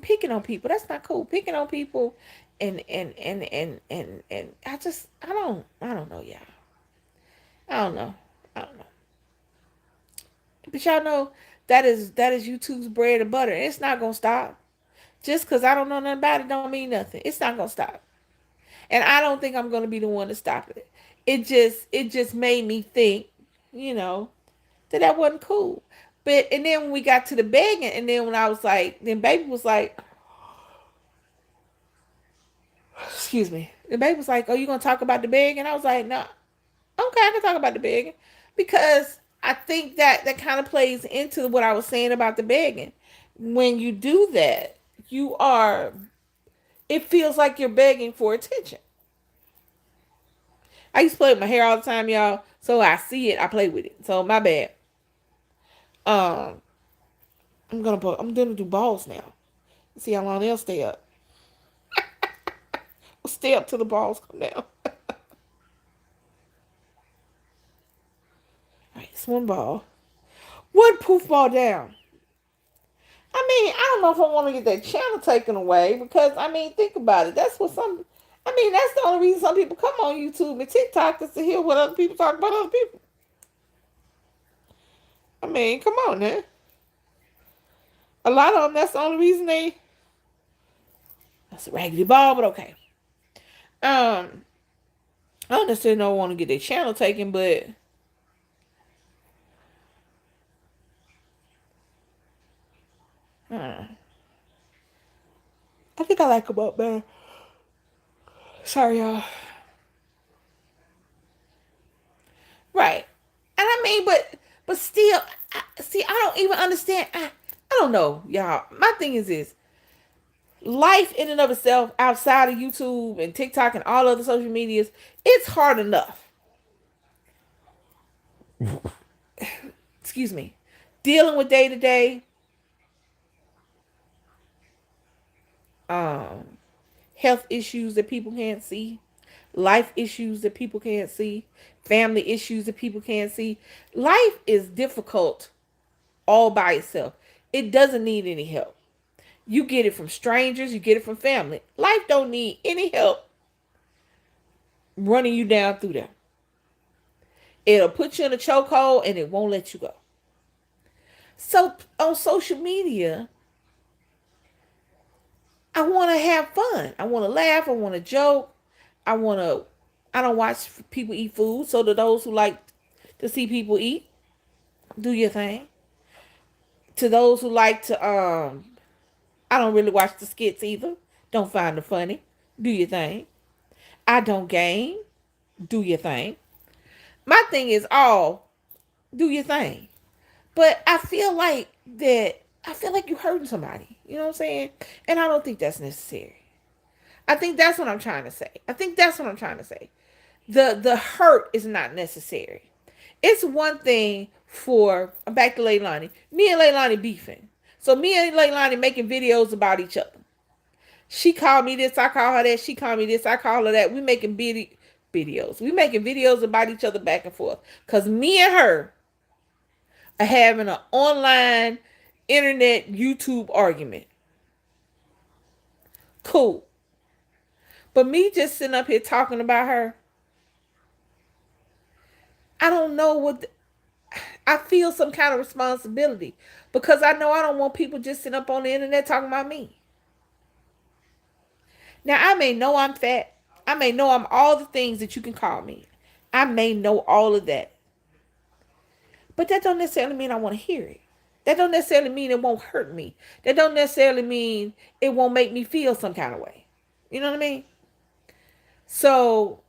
picking on people. That's not cool. Picking on people and I don't know, y'all. I don't know. I don't know. But y'all know that is YouTube's bread and butter. It's not gonna stop. Just because I don't know nothing about it don't mean nothing. It's not gonna stop. And I don't think I'm gonna be the one to stop it. It just made me think, you know, that wasn't cool. But and then when we got to the begging, and then when I was like, then baby was like, excuse me. The baby was like, "Oh, you gonna talk about the begging?" And I was like, "No, okay, I can talk about the begging," because I think that kind of plays into what I was saying about the begging. When you do that, you are. It feels like you're begging for attention. I used to play with my hair all the time, y'all. So I see it, I play with it. So my bad. Um, I'm gonna do balls now. See how long they'll stay up. Stay up till the balls come down. All right, it's one ball. One poof ball down. I mean, I don't know if I want to get that channel taken away because I mean, think about it. That's what some. I mean, that's the only reason some people come on YouTube and TikTok is to hear what other people talk about other people. I mean, come on, man. A lot of them. That's the only reason they. That's a raggedy ball, but okay. Um, I don't necessarily don't want to get their channel taken, but uh, I think I like them up better. Sorry, y'all. Right. And I mean, but still, see, I don't even understand. I don't know, y'all. My thing is this: life in and of itself, outside of YouTube and TikTok and all other social medias, it's hard enough. Excuse me. Dealing with day to day um health issues that people can't see, life issues that people can't see, family issues that people can't see. Life is difficult all by itself. It doesn't need any help. You get it from strangers, you get it from family. Life don't need any help running you down through there. It'll put you in a chokehold and it won't let you go. So on social media, I want to have fun. I want to laugh. I want to joke. I want to. I don't watch people eat food. So to those who like to see people eat, do your thing. To those who like to, I don't really watch the skits either. Don't find it funny. Do your thing. I don't game. Do your thing. My thing is all do your thing. But I feel like that. I feel like you're hurting somebody. You know what I'm saying? And I don't think that's necessary. I think that's what I'm trying to say. I think that's what I'm trying to say. The hurt is not necessary. It's one thing for back to Leilani. Me and Leilani beefing. So me and Leilani making videos about each other. She called me this, I call her that. She called me this, I call her that. We making videos. We making videos about each other back and forth. Cause me and her are having an online internet YouTube argument. Cool. But me just sitting up here talking about her, I don't know I feel some kind of responsibility because I know I don't want people just sitting up on the internet talking about me. Now, I may know I'm fat. I may know I'm all the things that you can call me. I may know all of that. But that don't necessarily mean I want to hear it. That don't necessarily mean it won't hurt me. That don't necessarily mean it won't make me feel some kind of way. You know what I mean? So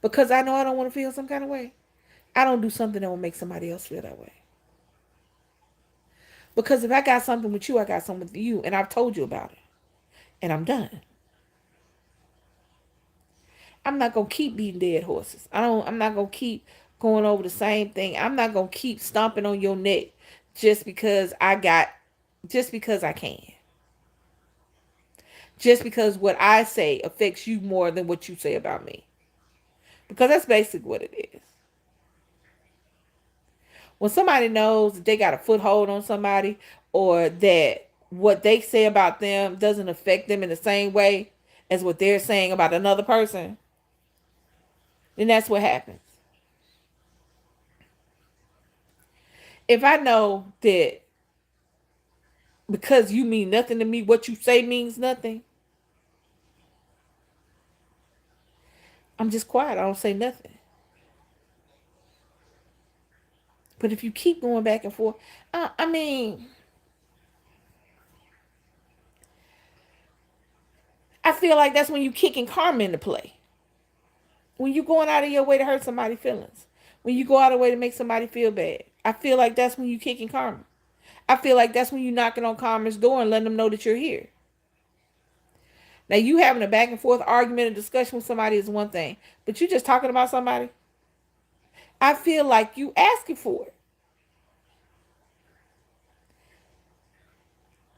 because I know I don't want to feel some kind of way, I don't do something that will make somebody else feel that way. Because if I got something with you, I got something with you, and I've told you about it, and I'm done. I'm not gonna keep beating dead horses. I'm not gonna keep going over the same thing. I'm not gonna keep stomping on your neck just because just because I can. Just because what I say affects you more than what you say about me. Because that's basically what it is. When somebody knows that they got a foothold on somebody, or that what they say about them doesn't affect them in the same way as what they're saying about another person, then that's what happens. If I know that because you mean nothing to me, what you say means nothing, I'm just quiet. I don't say nothing. But if you keep going back and forth, I mean, I feel like that's when you kicking karma into play. When you going out of your way to hurt somebody's feelings. When you go out of the way to make somebody feel bad. I feel like that's when you kicking karma. I feel like that's when you knocking on karma's door and letting them know that you're here. Now, you having a back and forth argument and discussion with somebody is one thing, but you just talking about somebody, I feel like you asking for it.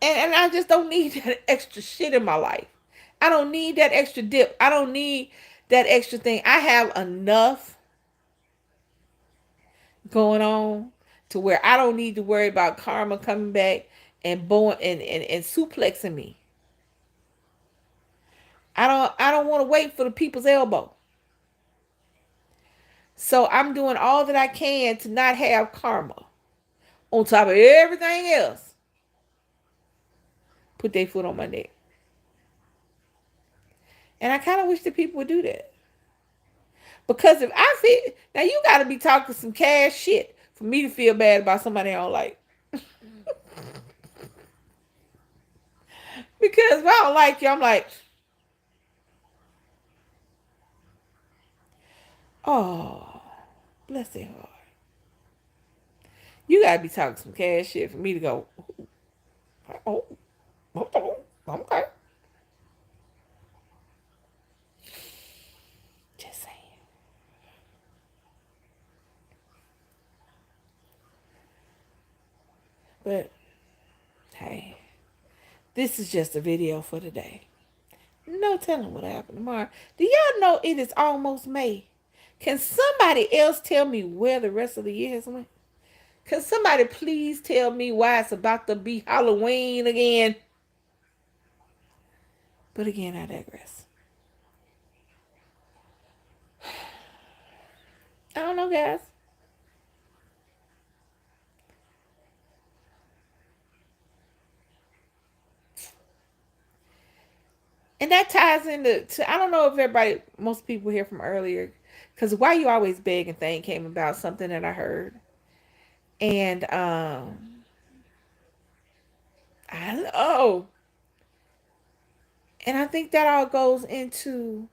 And I just don't need that extra shit in my life. I don't need that extra dip. I don't need that extra thing. I have enough going on to where I don't need to worry about karma coming back and and suplexing me. I don't want to wait for the people's elbow. So I'm doing all that I can to not have karma on top of everything else. Put their foot on my neck. And I kind of wish that people would do that. Because if I feel, now you got to be talking some cash shit for me to feel bad about somebody I don't like. Because if I don't like you, I'm like, oh, bless their heart. You got to be talking some cash shit for me to go, oh, okay. Just saying. But, hey, this is just a video for today. No telling what'll happen tomorrow. Do y'all know it is almost May? Can somebody else tell me where the rest of the year has went? Can somebody please tell me why it's about to be Halloween again? But again, I digress. I don't know, guys. And that ties into, I don't know if most people hear from earlier, because Why You Always Begging thing came about, something that I heard. And I don't know. And I think that all goes into,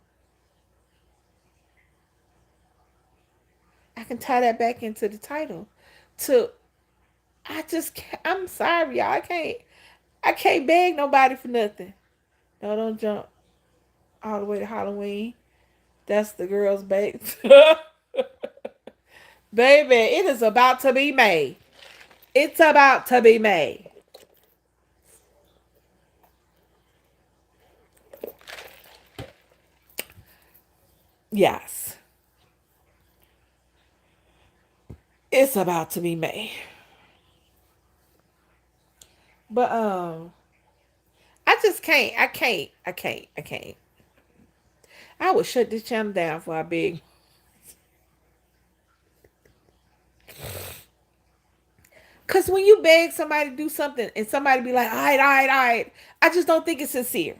I can tie that back into the title. To, I just can't, I'm sorry, y'all. I can't beg nobody for nothing. No, don't jump all the way to Halloween. That's the girl's baby. Baby, it is about to be May. It's about to be May. Yes. It's about to be May. But I just can't. I can't. I would shut this channel down for I beg. Cause when you beg somebody to do something and somebody be like, all right, I just don't think it's sincere.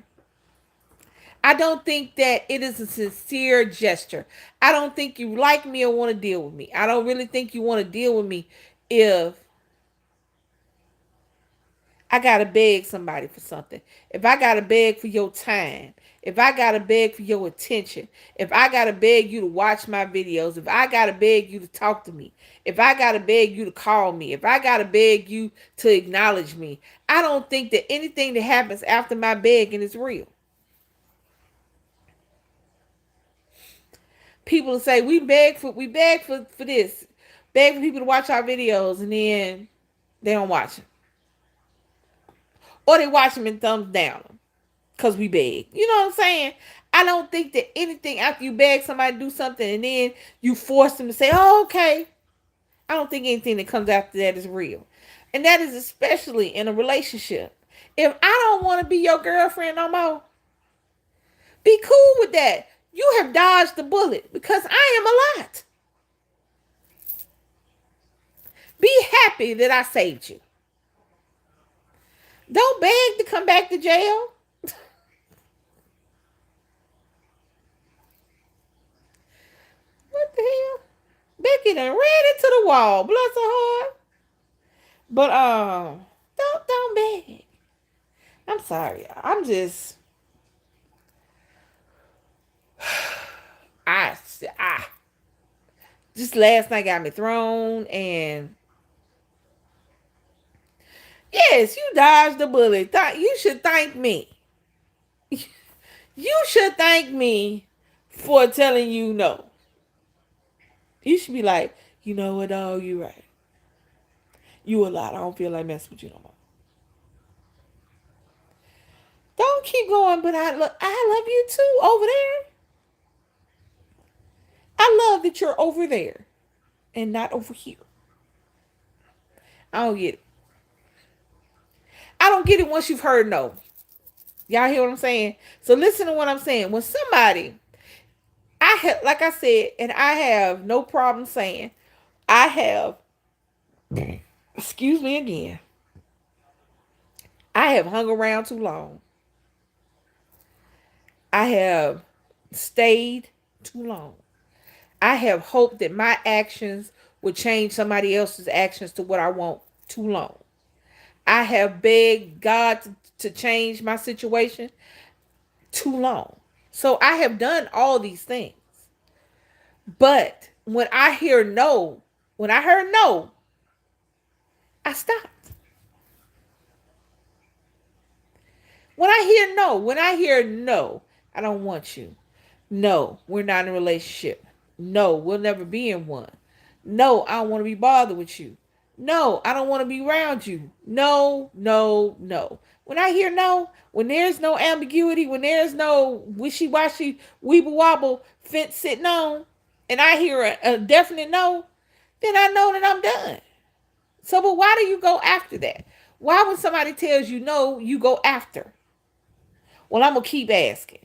I don't think that it is a sincere gesture. I don't think you like me or want to deal with me. I don't really think you want to deal with me if I gotta beg somebody for something. If I gotta beg for your time, if I gotta beg for your attention, if I gotta beg you to watch my videos, if I gotta beg you to talk to me, if I gotta beg you to call me, if I gotta beg you to acknowledge me, I don't think that anything that happens after my begging is real. People say we beg for this, beg for people to watch our videos, and then they don't watch them, or they watch them and thumbs down because we beg. You know what I'm saying? I don't think that anything after you beg somebody to do something and then you force them to say, "Oh, okay." I don't think anything that comes after that is real, and that is especially in a relationship. If I don't want to be your girlfriend no more, be cool with that. You have dodged the bullet because I am a lot. Be happy that I saved you. Don't beg to come back to jail. What the hell? Becky done ran into the wall. Bless her heart. But don't beg. I'm sorry. I'm just I I just last night got me thrown, and yes, you dodged the bullet. You should thank me. You should thank me for telling you no. You should be like, you know what, dog, you right. You a lot. I don't feel like messing with you no more. Don't keep going, but I love you too over there. I love that you're over there and not over here. I don't get it. I don't get it once you've heard no. Y'all hear what I'm saying? So listen to what I'm saying. When somebody, I have, like I said, and I have no problem saying, I have, excuse me again, I have hung around too long. I have stayed too long. I have hoped that my actions would change somebody else's actions to what I want too long. I have begged God to change my situation too long. So I have done all these things. But when I hear no, when I heard no, I stopped. When I hear no, I don't want you. No, we're not in a relationship. No, we'll never be in one. No, I don't want to be bothered with you. No, I don't want to be around you. No, no, no. When I hear no, when there's no ambiguity, when there's no wishy-washy, weeble-wobble fence sitting on, and I hear a definite no, then I know that I'm done. So, but why do you go after that? Why when somebody tells you no, you go after? Well, I'm going to keep asking.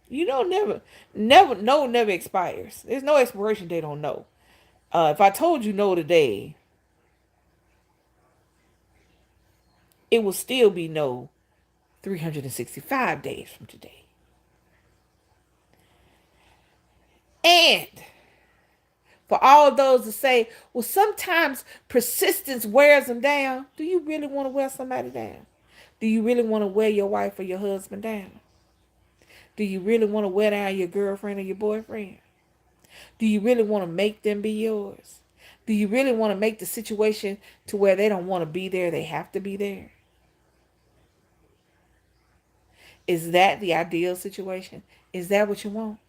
You know, never expires. There's no expiration date on no. If I told you no today, it will still be no 365 days from today. And for all those that say, well, sometimes persistence wears them down. Do you really want to wear somebody down? Do you really want to wear your wife or your husband down? Do you really want to wear down your girlfriend or your boyfriend? Do you really want to make them be yours? Do you really want to make the situation to where they don't want to be there, they have to be there? Is that the ideal situation? Is that what you want?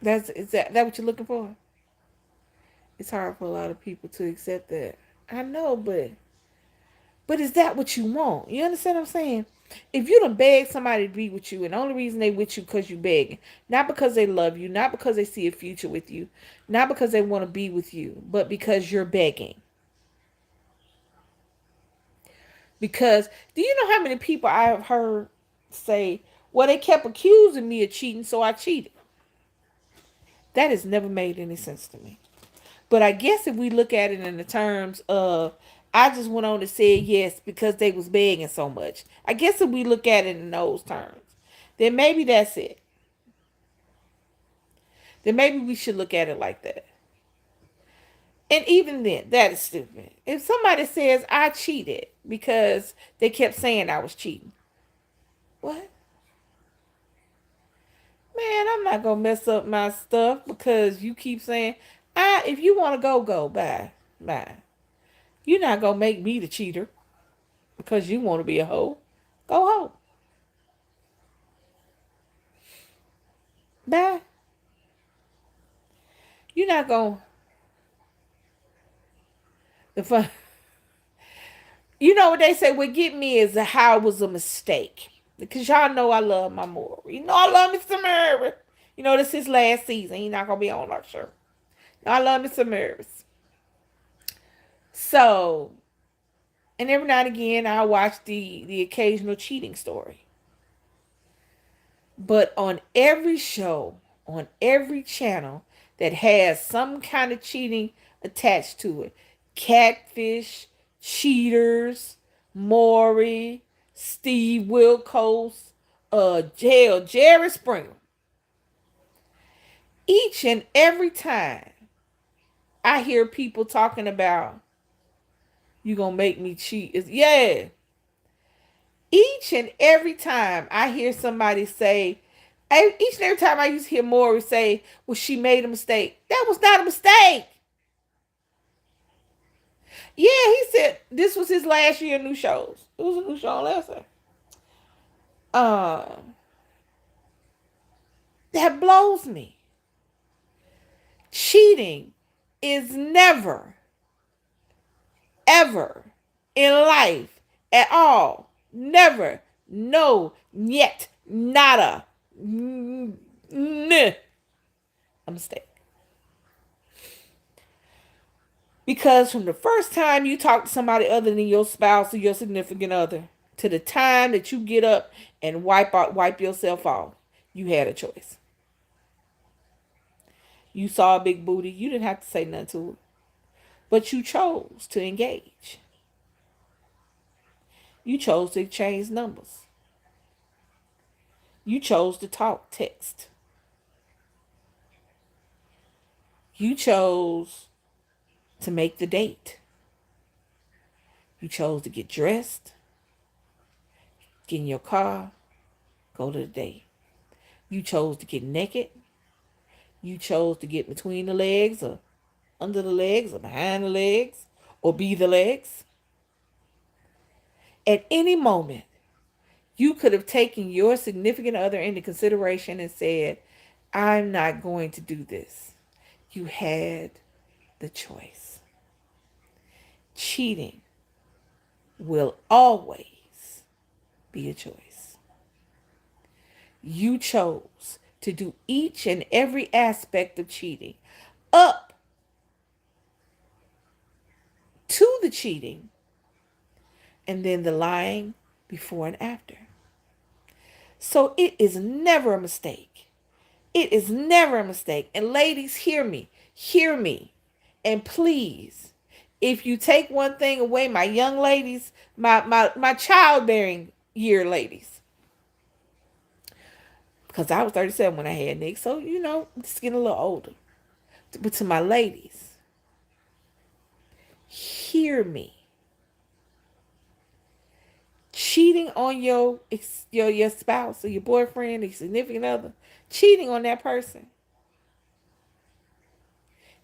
Is that what you're looking for? It's hard for a lot of people to accept that. I know, but is that what you want? You understand what I'm saying? If you done beg somebody to be with you, and the only reason they with you because you begging, not because they love you, not because they see a future with you, not because they want to be with you, but because you're begging. Because do you know how many people I have heard say, well, they kept accusing me of cheating, so I cheated. That has never made any sense to me. But I guess if we look at it in the terms of, I just went on to say yes because they was begging so much. I guess if we look at it in those terms, then maybe that's it. Then maybe we should look at it like that. And even then, that is stupid. If somebody says I cheated because they kept saying I was cheating, what? Man, I'm not gonna mess up my stuff because you keep saying, if you wanna go, go. Bye. Bye. You're not gonna make me the cheater because you wanna be a hoe. Go home. Bye. You're not gonna the fun. You know what they say? What get me is how it was a mistake. Because y'all know I love my Maury. You know I love Mr. Murray. You know this is his last season. He's not gonna be on our show. I love Mr. Murray. So, and every now and again I watch the occasional cheating story. But on every show, on every channel that has some kind of cheating attached to it, catfish, cheaters, Maury, Steve Wilkos, Jerry Springer. Each and every time I hear people talking about you gonna make me cheat, yeah. Each and every time I hear somebody say, each and every time I used to hear Maury say, well, she made a mistake. That was not a mistake. Yeah, he said this was his last year of new shows. It was a new show on last year. Uh, that blows me. Cheating is never, ever in life at all. Never. No. Yet. Nada. A mistake. Because from the first time you talk to somebody other than your spouse or your significant other to the time that you get up and wipe yourself off, you had a choice. You saw a big booty, you didn't have to say nothing to it. But you chose to engage. You chose to exchange numbers. You chose to talk, text. You chose to make the date. You chose to get dressed, get in your car, go to the date. You chose to get naked. You chose to get between the legs or under the legs or behind the legs or be the legs. At any moment, you could have taken your significant other into consideration and said, I'm not going to do this. You had the choice. Cheating will always be a choice. You chose to do each and every aspect of cheating up to the cheating and then the lying before and after. So it is never a mistake. It is never a mistake. And ladies, hear me. Hear me. And please, if you take one thing away, my young ladies, my childbearing year ladies, because I was 37 when I had Nick, so, just getting a little older. But to my ladies, hear me. Cheating on your spouse or your boyfriend or your significant other, cheating on that person.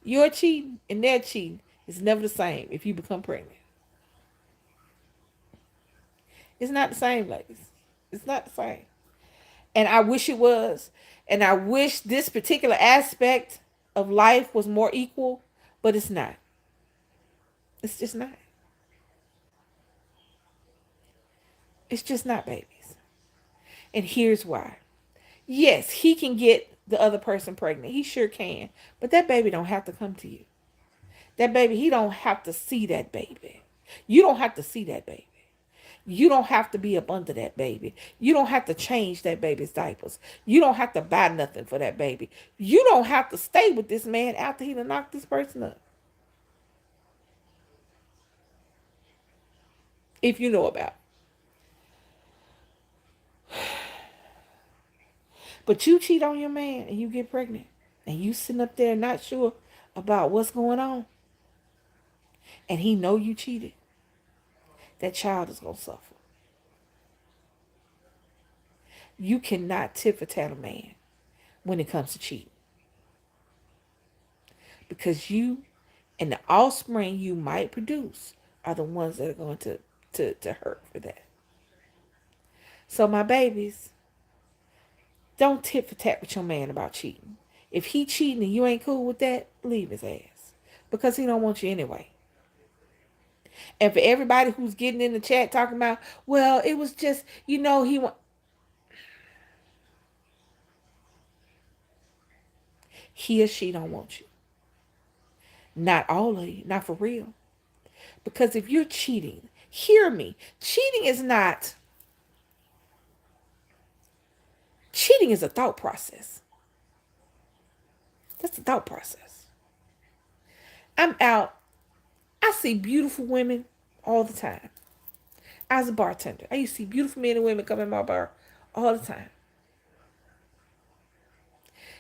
You're cheating and they're cheating. It's never the same if you become pregnant. It's not the same, ladies. It's not the same. And I wish it was. And I wish this particular aspect of life was more equal, but it's not. It's just not. It's just not, babies. And here's why. Yes, he can get the other person pregnant. He sure can. But that baby don't have to come to you. That baby, he don't have to see that baby. You don't have to see that baby. You don't have to be up under that baby. You don't have to change that baby's diapers. You don't have to buy nothing for that baby. You don't have to stay with this man after he done knocked this person up. If you know about it. But you cheat on your man and you get pregnant. And you sitting up there not sure about what's going on. and he know you cheated, that child is going to suffer. You cannot tit for tat a man when it comes to cheating. Because you and the offspring you might produce are the ones that are going to hurt for that. So my babies, don't tit for tat with your man about cheating. If he cheating and you ain't cool with that, leave his ass. Because he don't want you anyway. And for everybody who's getting in the chat talking about, well, it was just, he or she don't want you. Not all of you, not for real. Because if you're cheating, hear me, cheating is a thought process. That's a thought process. I'm out. I see beautiful women all the time. As a bartender, I used to see beautiful men and women come in my bar all the time.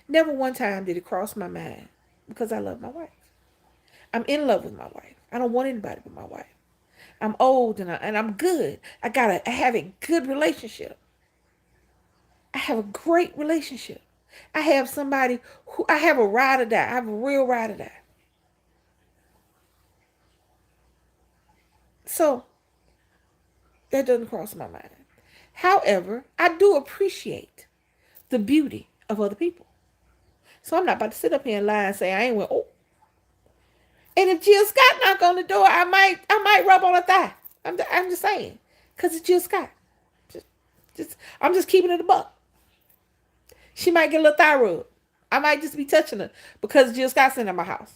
Never one time did it cross my mind, because I love my wife. I'm in love with my wife. I don't want anybody but my wife. I'm old and I'm good. I have a good relationship. I have a great relationship. I have somebody who, I have a ride or die. I have a real ride or die. So that doesn't cross my mind. However, I do appreciate the beauty of other people. So I'm not about to sit up here and lie and say I ain't went, oh. And if Jill Scott knock on the door, I might rub on her thigh. I'm just saying. Because it's Jill Scott. I'm just keeping it a buck. She might get a little thigh rub. I might just be touching her because Jill Scott's in my house.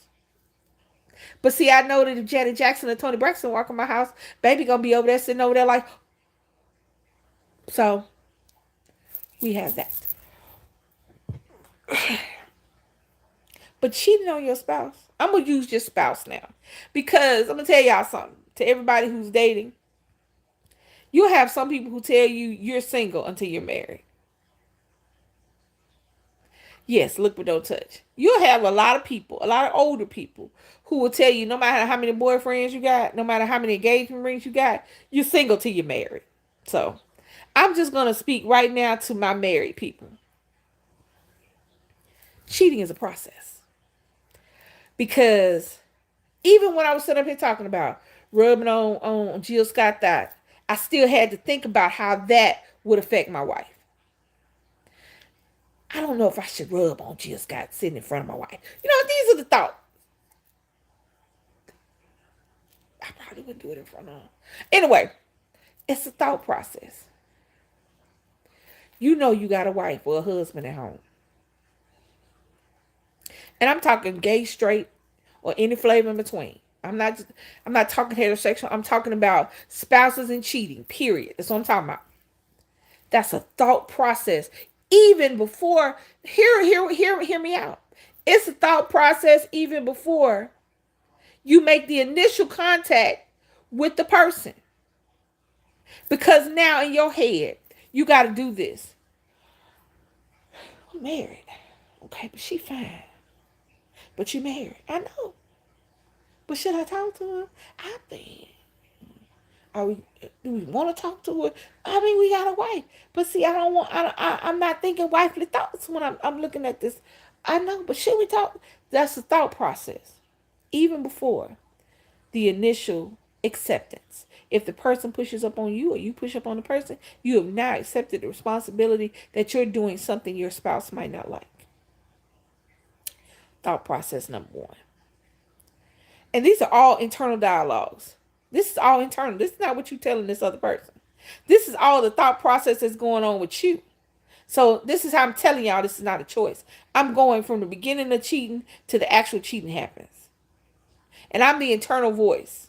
But see, I know that if Janet Jackson or Toni Braxton walk in my house, baby gonna be over there sitting over there like. So we have that. But cheating on your spouse, I'm gonna use your spouse now, because I'm gonna tell y'all something. To everybody who's dating, you'll have some people who tell you you're single until you're married. Yes, look but don't touch. You'll have a lot of people, a lot of older people, who will tell you no matter how many boyfriends you got, no matter how many engagement rings you got, you're single till you're married. So I'm just going to speak right now to my married people. Cheating is a process. Because even when I was sitting up here talking about rubbing on Jill Scott thigh, I still had to think about how that would affect my wife. I don't know if I should rub on Jill Scott sitting in front of my wife. These are the thoughts. I probably wouldn't do it in front of her. Anyway, it's a thought process. You got a wife or a husband at home. And I'm talking gay, straight, or any flavor in between. I'm not talking heterosexual. I'm talking about spouses and cheating, period. That's what I'm talking about. That's a thought process. Even before, hear me out. It's a thought process even before you make the initial contact with the person. Because now in your head, you got to do this. I'm married. Okay, but she fine. But you married. I know. But should I talk to her? I think. Do we want to talk to her? I mean, we got a wife. But see, I'm not thinking wifely thoughts when I'm looking at this. I know, but should we talk? That's the thought process. Even before the initial acceptance. If the person pushes up on you or you push up on the person, you have now accepted the responsibility that you're doing something your spouse might not like. Thought process number one. And these are all internal dialogues. This is all internal. This is not what you're telling this other person. This is all the thought process that's going on with you. So this is how I'm telling y'all this is not a choice. I'm going from the beginning of cheating to the actual cheating happens. And I'm the internal voice.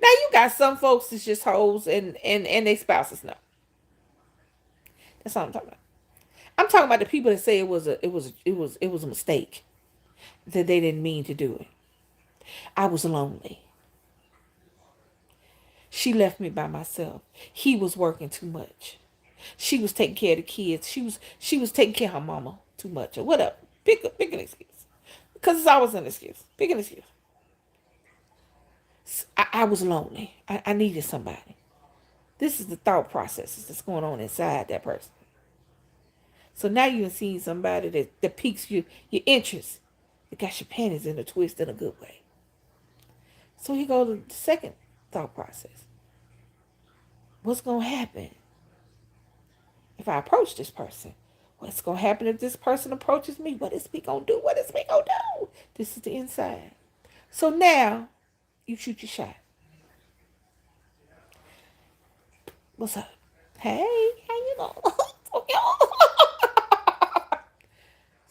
Now you got some folks that's just hoes and their spouses know. That's what I'm talking about. I'm talking about the people that say it was a mistake. That they didn't mean to do it. I was lonely. She left me by myself. He was working too much. She was taking care of the kids. She was taking care of her mama too much or whatever. Pick an excuse. Because it's always an excuse. Pick an excuse. I was lonely. I needed somebody. This is the thought processes that's going on inside that person. So now you've seen somebody that piques your interest. It got your panties in a twist in a good way. So you go to the second thought process. What's going to happen if I approach this person? What's going to happen if this person approaches me? What is me going to do? What is me going to do? This is the inside. So now you shoot your shot. What's up? Hey, how you doing?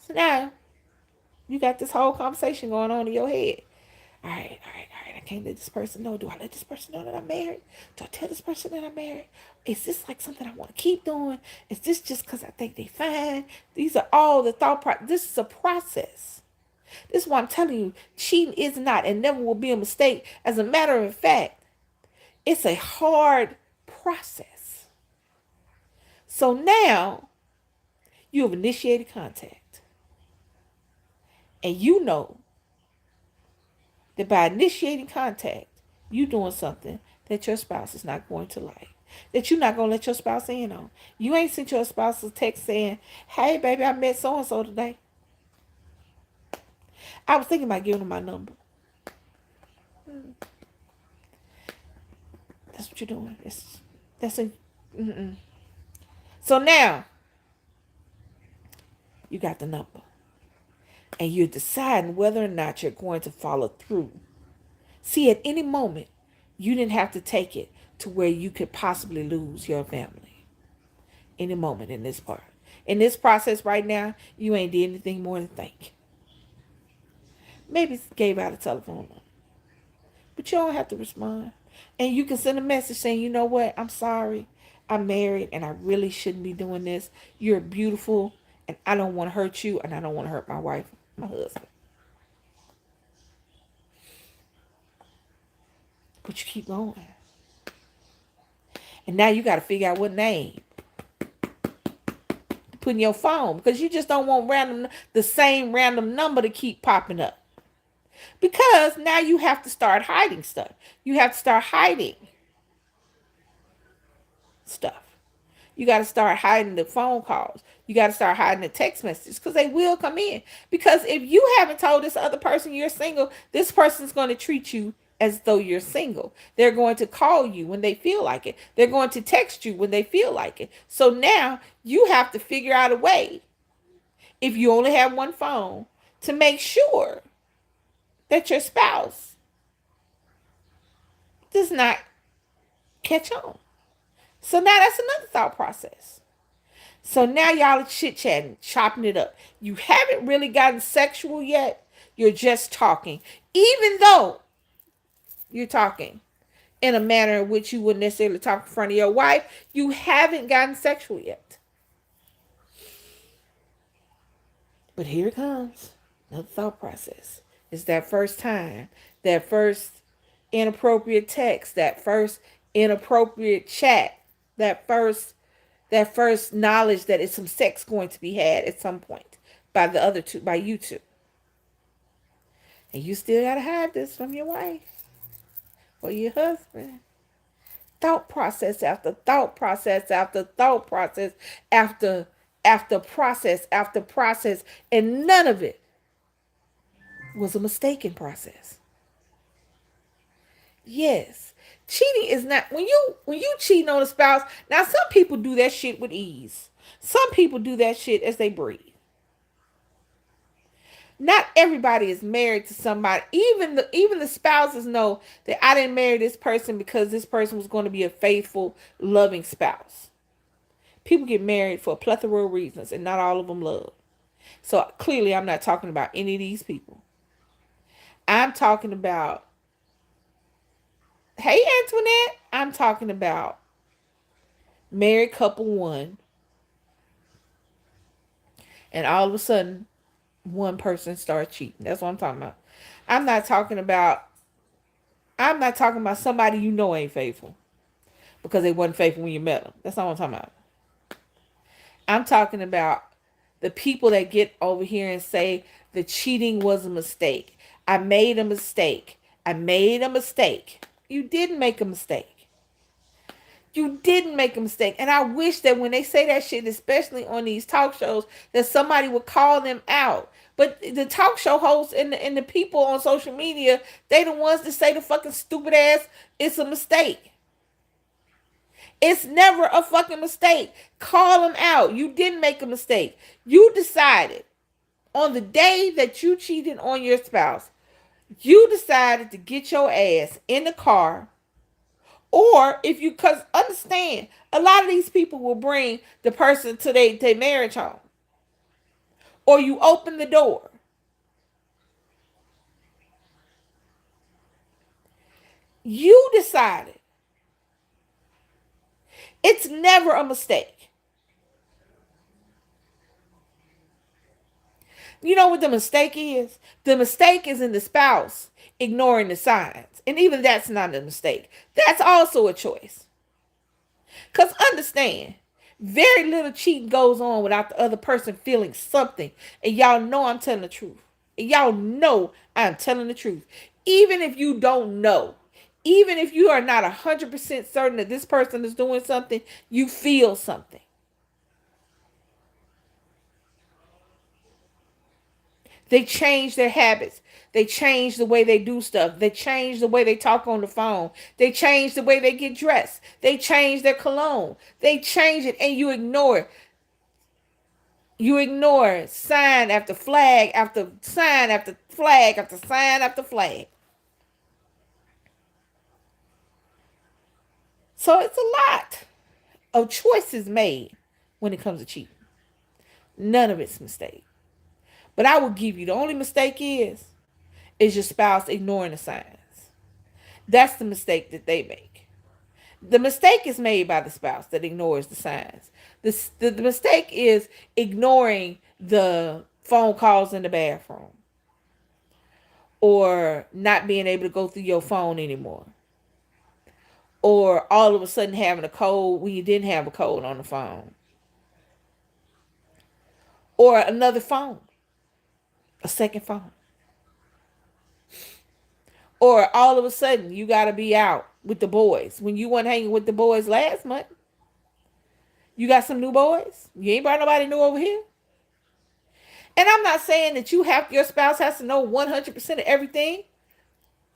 So now you got this whole conversation going on in your head. All right. I can't let this person know. Do I let this person know that I'm married? Do I tell this person that I'm married? Is this like something I want to keep doing? Is this just because I think they fine? These are all the thought process. This is a process. This is why I'm telling you, cheating is not and never will be a mistake. As a matter of fact, it's a hard process. So now you have initiated contact. And you know that by initiating contact, you doing something that your spouse is not going to like. That you're not going to let your spouse in on. You ain't sent your spouse a text saying, hey, baby, I met so-and-so today. I was thinking about giving them my number. That's what you're doing. That's a... Mm-mm. So now, you got the number. And you're deciding whether or not you're going to follow through. See, at any moment, you didn't have to take it to where you could possibly lose your family. Any moment in this part. In this process right now, you ain't did anything more than think. Maybe gave out a telephone number. But you don't have to respond. And you can send a message saying, you know what, I'm sorry. I'm married and I really shouldn't be doing this. You're beautiful and I don't want to hurt you and I don't want to hurt my wife, my husband. But you keep going. And now you got to figure out what name to put in your phone. Because you just don't want the same random number to keep popping up. Because now you have to start hiding stuff. You have to start hiding stuff. You got to start hiding the phone calls. You got to start hiding the text messages because they will come in. Because if you haven't told this other person you're single, this person's going to treat you as though you're single. They're going to call you when they feel like it. They're going to text you when they feel like it. So now you have to figure out a way, if you only have one phone, to make sure that your spouse does not catch on. So now that's another thought process. So now y'all are chit-chatting, chopping it up. You haven't really gotten sexual yet. You're just talking. Even though you're talking in a manner in which you wouldn't necessarily talk in front of your wife, you haven't gotten sexual yet. But here it comes. Another thought process. It's that first time, that first inappropriate text, that first inappropriate chat, that first knowledge that it's some sex going to be had at some point by the other two, by you two. And you still got to hide this from your wife or your husband. Thought process after thought process after thought process after process after process. And none of it was a mistaken process. Yes. Cheating is not, when you cheating on a spouse, now some people do that shit with ease. Some people do that shit as they breathe. Not everybody is married to somebody. Even the spouses know that I didn't marry this person because this person was going to be a faithful, loving spouse. People get married for a plethora of reasons, and not all of them love. So clearly, I'm not talking about any of these people. I'm talking about, hey Antoinette, I'm talking about married couple one, and all of a sudden, one person starts cheating. That's what I'm talking about. I'm not talking about somebody you know ain't faithful because they wasn't faithful when you met them. That's not what I'm talking about. I'm talking about the people that get over here and say the cheating was a mistake. I made a mistake. I made a mistake. You didn't make a mistake. You didn't make a mistake. And I wish that when they say that shit, especially on these talk shows, that somebody would call them out. But the talk show hosts and the people on social media, they the ones that say the fucking stupid ass, it's a mistake. It's never a fucking mistake. Call them out. You didn't make a mistake. You decided on the day that you cheated on your spouse, you decided to get your ass in the car. Or if you, because understand, a lot of these people will bring the person to their marriage home. Or you open the door. You decided. It's never a mistake. You know what the mistake is? The mistake is in the spouse ignoring the signs. And even that's not a mistake. That's also a choice. Because understand, very little cheating goes on without the other person feeling something. And y'all know I'm telling the truth. And y'all know I'm telling the truth. Even if you don't know, even if you are not 100% certain that this person is doing something, you feel something. They change their habits. They change the way they do stuff. They change the way they talk on the phone. They change the way they get dressed. They change their cologne. They change it and you ignore it. You ignore sign after flag after sign after flag after sign after flag. So it's a lot of choices made when it comes to cheating. None of it's mistake. But I will give you the only mistake is your spouse ignoring the signs. That's the mistake that they make. The mistake is made by the spouse that ignores the signs. The mistake is ignoring the phone calls in the bathroom or not being able to go through your phone anymore or all of a sudden having a code when you didn't have a code on the phone or another phone, a second phone. Or all of a sudden you got to be out with the boys when you weren't hanging with the boys last month. You got some new boys. You ain't brought nobody new over here. And I'm not saying that your spouse has to know 100% of everything.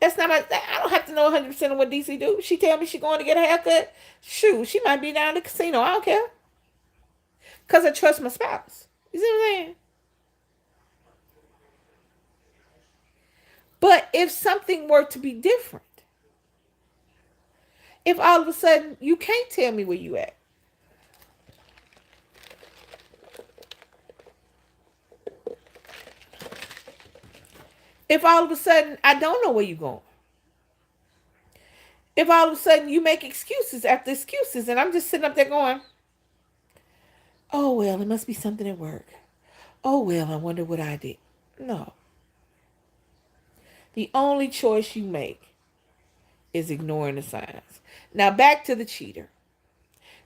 That's not my, I don't have to know 100% of what DC do. She tell me she going to get a haircut. Shoot, she might be down at the casino. I don't care. Because I trust my spouse. You see what I'm saying? But if something were to be different, if all of a sudden you can't tell me where you at, if all of a sudden I don't know where you're going, if all of a sudden you make excuses after excuses and I'm just sitting up there going, oh, well, it must be something at work. Oh, well, I wonder what I did. No. The only choice you make is ignoring the signs. Now, back to the cheater.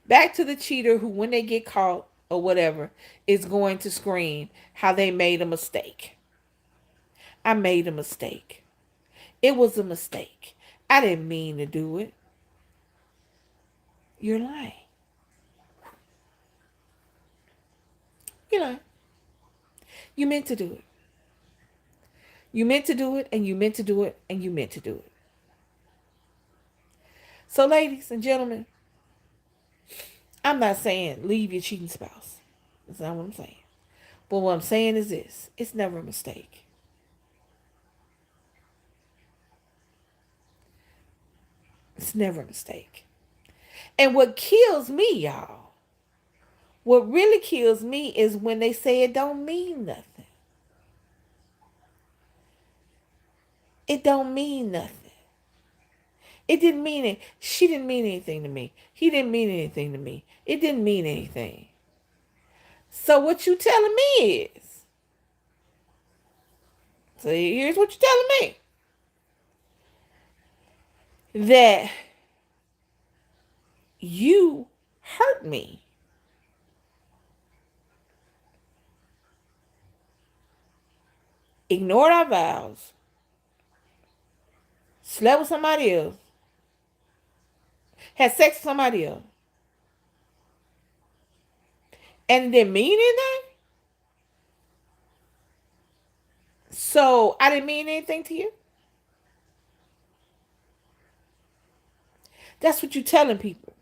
Back to the cheater who, when they get caught or whatever, is going to scream how they made a mistake. I made a mistake. It was a mistake. I didn't mean to do it. You're lying. You're lying. You meant to do it. You meant to do it, and you meant to do it, and you meant to do it. So, ladies and gentlemen, I'm not saying leave your cheating spouse. That's not what I'm saying. But what I'm saying is this. It's never a mistake. It's never a mistake. And what kills me, y'all, what really kills me is when they say it don't mean nothing. It don't mean nothing. It didn't mean it. She didn't mean anything to me. He didn't mean anything to me. It didn't mean anything. So what you telling me is, so here's what you're telling me. That you hurt me. Ignored our vows. slept with somebody else, had sex with somebody else, and it didn't mean anything? So I didn't mean anything to you? That's what you're telling people.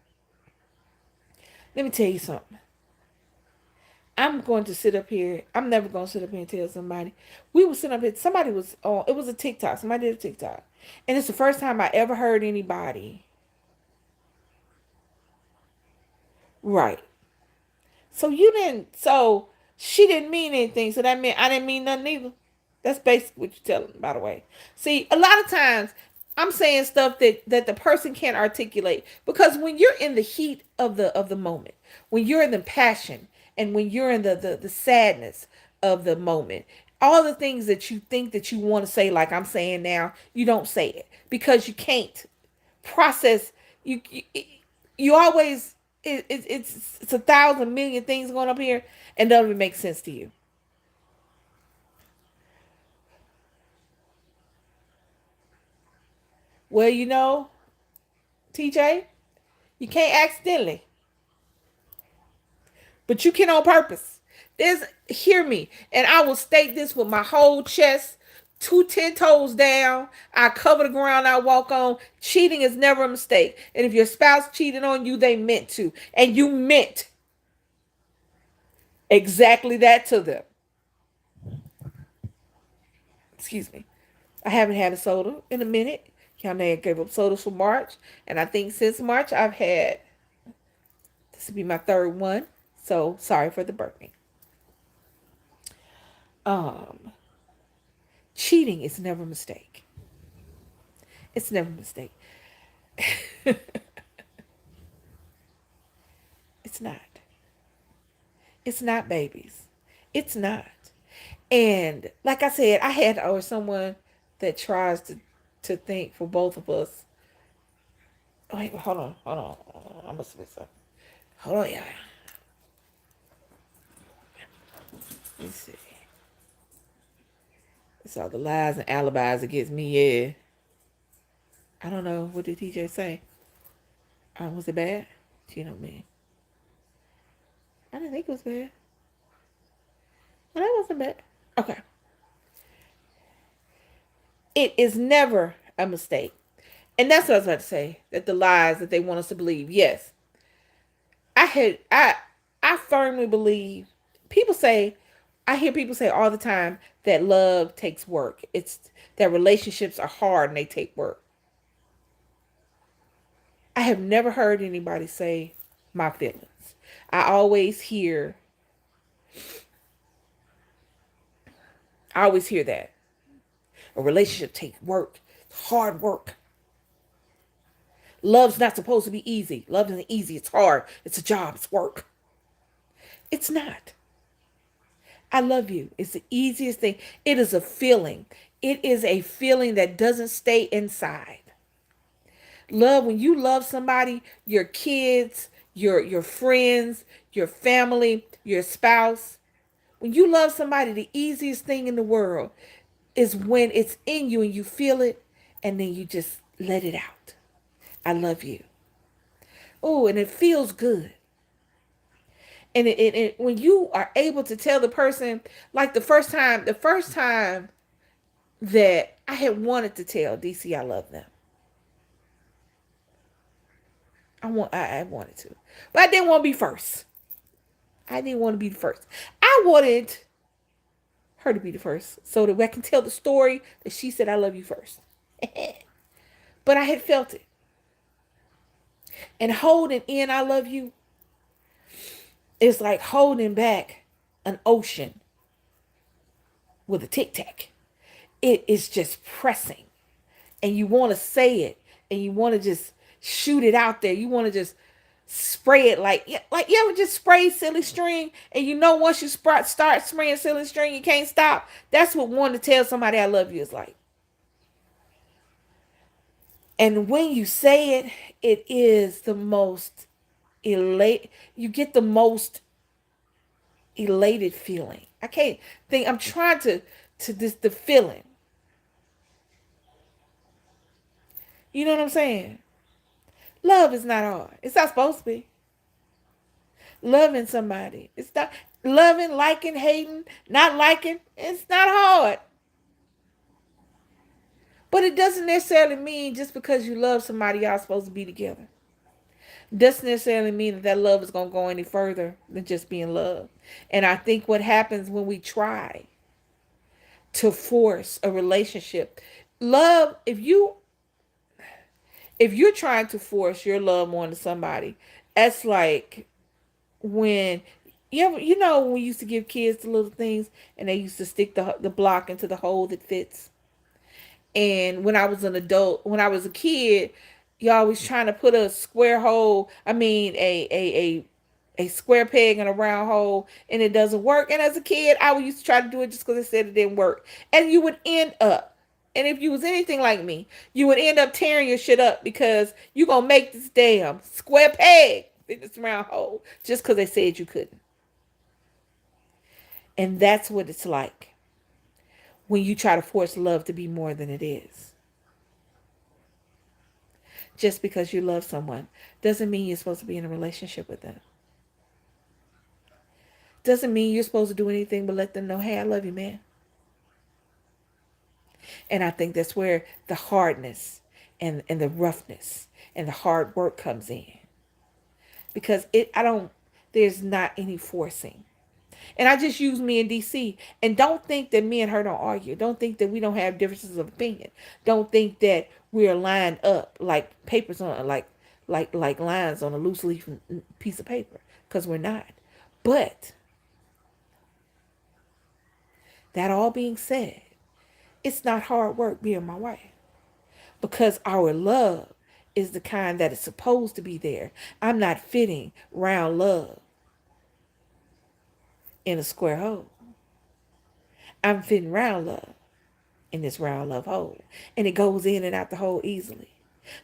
Let me tell you something. I'm going to sit up here. I'm never going to sit up here and tell somebody. We were sitting up here. Somebody was on. It was a TikTok. Somebody did a TikTok. And it's the first time I ever heard anybody. Right. So you didn't. So she didn't mean anything. So that meant I didn't mean nothing either. That's basically what you're telling, by the way. See, a lot of times I'm saying stuff that the person can't articulate because when you're in the heat of the moment, when you're in the passion, and when you're in the sadness of the moment, all the things that you think that you want to say, like I'm saying now, you don't say it because you can't process. You you always it's a thousand million things going up here and doesn't even make sense to you. Well, TJ, you can't accidentally, but you can on purpose. There's Hear me, and I will state this with my whole chest, 10 toes down. I cover the ground I walk on. Cheating is never a mistake, and if your spouse cheated on you, they meant to, and you meant exactly that to them. Excuse me. I haven't had a soda in a minute. Y'all know I gave up sodas for March, and I think since March I've had this will be my third one. So sorry for the burping. Um, Cheating is never a mistake. It's never a mistake. It's not. It's not, babies. It's not. And like I said, I had or someone that tries to think for both of us. Wait, hold on. I must have something. Hold on, yeah. Let's see. It's all the lies and alibis against me. Yeah. I don't know. What did TJ say? Was it bad? Cheat on me. I didn't think it was bad. No, that wasn't bad. Okay. It is never a mistake. And that's what I was about to say. That the lies that they want us to believe. Yes. I had I firmly believe people say I hear people say all the time that love takes work. It's that relationships are hard and they take work. I have never heard anybody say my feelings. I always hear I always hear that. A relationship takes work. It's hard work. Love's not supposed to be easy. Love isn't easy. It's hard. It's a job. It's work. It's not. I love you. It's the easiest thing. It is a feeling. It is a feeling that doesn't stay inside. Love, when you love somebody, your kids, your friends, your family, your spouse, when you love somebody, the easiest thing in the world is when it's in you and you feel it and then you just let it out. I love you. Oh, and it feels good. And when you are able to tell the person, like the first time that I had wanted to tell DC I love them. I wanted to. But I didn't want to be first. I didn't want to be the first. I wanted her to be the first so that I can tell the story that she said I love you first. But I had felt it. And holding in I love you is like holding back an ocean with a tic tac. It is just pressing. And you want to say it. And you want to just shoot it out there. You want to just spray it like you ever just spray silly string and once you start spraying silly string you can't stop. That's what wanting to tell somebody I love you is like. And when you say it, it is the most elate. You get the most elated feeling. I can't think. I'm trying to this the feeling. You know what I'm saying? Love is not hard. It's not supposed to be. Loving somebody. It's not loving, liking, hating, not liking. It's not hard. But it doesn't necessarily mean just because you love somebody, y'all supposed to be together. Doesn't necessarily mean that that love is going to go any further than just being love. And I think what happens when we try to force a relationship, love, if you're trying to force your love onto somebody, that's like when you know when we used to give kids the little things and they used to stick the block into the hole that fits. And when I was an adult, when I was a kid, you always trying to put a square hole. I mean, a square peg in a round hole, and it doesn't work. And as a kid, I would used to try to do it just because it said it didn't work, and you would end up. And if you was anything like me, you would end up tearing your shit up because you gonna make this damn square peg in this round hole just because they said you couldn't. And that's what it's like when you try to force love to be more than it is. Just because you love someone doesn't mean you're supposed to be in a relationship with them. Doesn't mean you're supposed to do anything but let them know, hey, I love you, man. And I think that's where the hardness and the roughness and the hard work comes in. Because there's not any forcing. And I just use me and DC. And don't think that me and her don't argue. Don't think that we don't have differences of opinion. Don't think that we're lined up like papers on like lines on a loose leaf piece of paper. Because we're not. But that all being said, it's not hard work being my wife. Because our love is the kind that is supposed to be there. I'm not fitting round love in a square hole. I'm fitting round love in this round love hole. And it goes in and out the hole easily.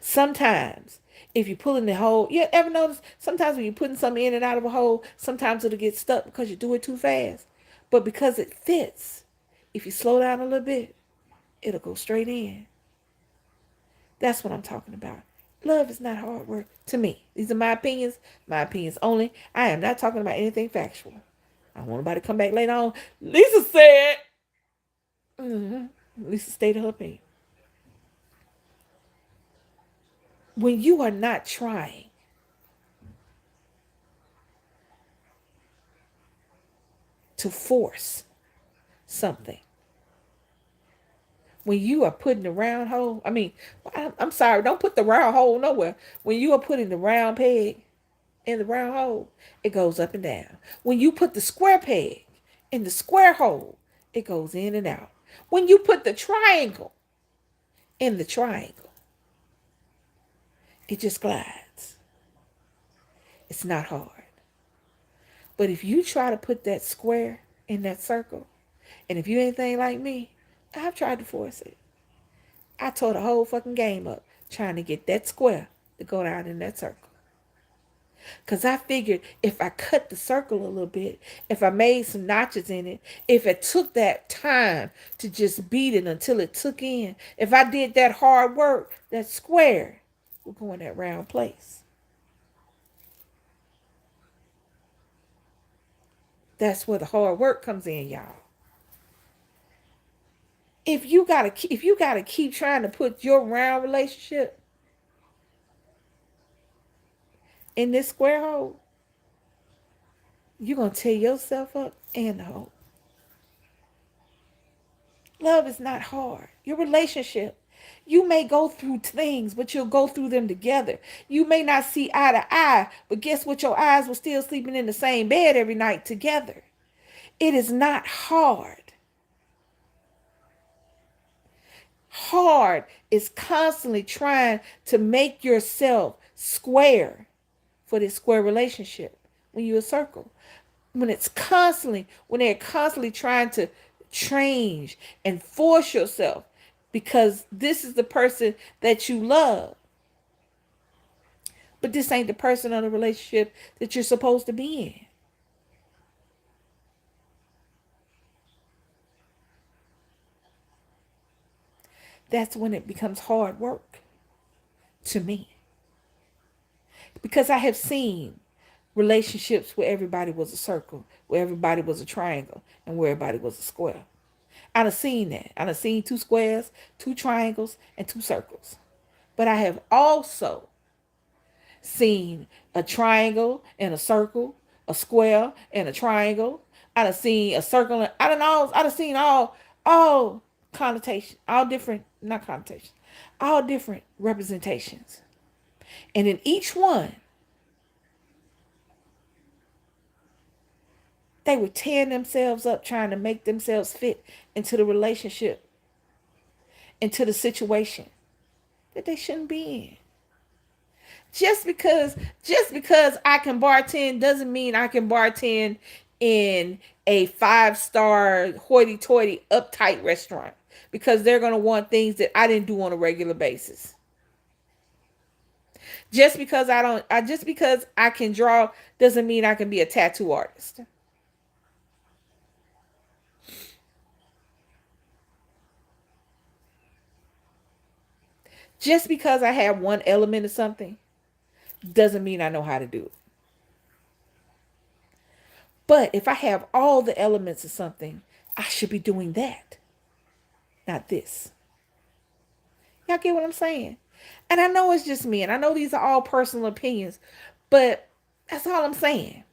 Sometimes, if you're pulling the hole, you ever notice sometimes when you're putting something in and out of a hole, sometimes it'll get stuck because you do it too fast. But because it fits, if you slow down a little bit, it'll go straight in. That's what I'm talking about. Love is not hard work to me. These are my opinions only. I am not talking about anything factual. I don't want nobody to come back later on. Lisa said, Lisa stated her opinion. When you are not trying to force something, when you are putting the round hole, I'm sorry, don't put the round hole nowhere. When you are putting the round peg in the round hole, it goes up and down. When you put the square peg in the square hole, it goes in and out. When you put the triangle in the triangle, it just glides. It's not hard. But if you try to put that square in that circle, and if you anything like me, I've tried to force it. I tore the whole fucking game up trying to get that square to go down in that circle. Because I figured if I cut the circle a little bit, if I made some notches in it, if it took that time to just beat it until it took in, if I did that hard work, that square would go in that round place. That's where the hard work comes in, y'all. If you gotta keep trying to put your round relationship in this square hole, you're gonna tear yourself up and the hole. Love is not hard. Your relationship, you may go through things, but you'll go through them together. You may not see eye to eye, but guess what? Your eyes were still sleeping in the same bed every night together. It is not hard. Hard is constantly trying to make yourself square for this square relationship when you're a circle. When they're constantly trying to change and force yourself because this is the person that you love, but this ain't the person or the relationship that you're supposed to be in. That's when it becomes hard work. to me. Because I have seen relationships where everybody was a circle, where everybody was a triangle, and where everybody was a square. I done seen that. I done seen two squares, two triangles, and two circles. But I have also seen a triangle and a circle, a square and a triangle. I done seen a circle. And, I done seen all connotations, all different, not connotations, all different representations. And in each one, they were tearing themselves up trying to make themselves fit into the relationship, into the situation that they shouldn't be in. Just because I can bartend doesn't mean I can bartend in a 5-star hoity-toity uptight restaurant, because they're going to want things that I didn't do on a regular basis. Just because I can draw doesn't mean I can be a tattoo artist. Just because I have one element of something doesn't mean I know how to do it. But if I have all the elements of something, I should be doing that, not this. Y'all get what I'm saying? And I know it's just me, and I know these are all personal opinions, but that's all I'm saying.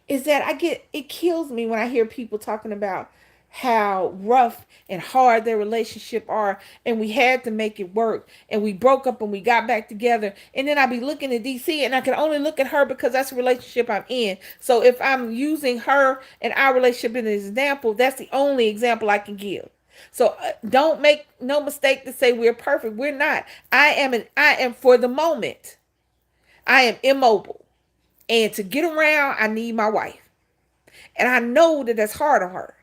Is that it kills me when I hear people talking about how rough and hard their relationship are, and we had to make it work, and we broke up and we got back together, and then I be looking at DC and I can only look at her because that's the relationship I'm in. So if I'm using her and our relationship as an example, that's the only example I can give. So don't make no mistake to say we're perfect. We're not. I am for the moment. I am immobile. And to get around, I need my wife. And I know that that's hard on her.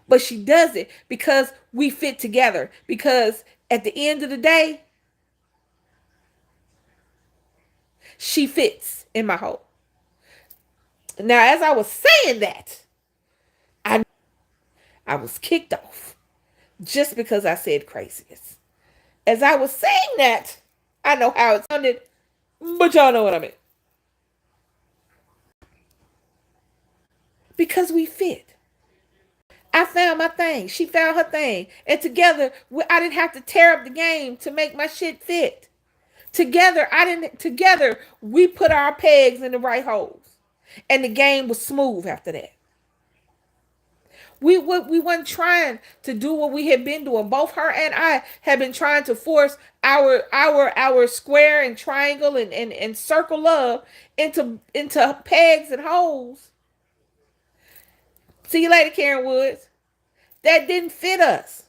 But she does it because we fit together. Because at the end of the day, she fits in my hole. Now, as I was saying that, I was kicked off just because I said craziness. As I was saying that, I know how it sounded, but y'all know what I mean. Because we fit. I found my thing. She found her thing. And together, I didn't have to tear up the game to make my shit fit. Together, we put our pegs in the right holes. And the game was smooth after that. We weren't trying to do what we had been doing. Both her and I had been trying to force our square and triangle and circle love into pegs and holes. See you later, Karen Woods. That didn't fit us.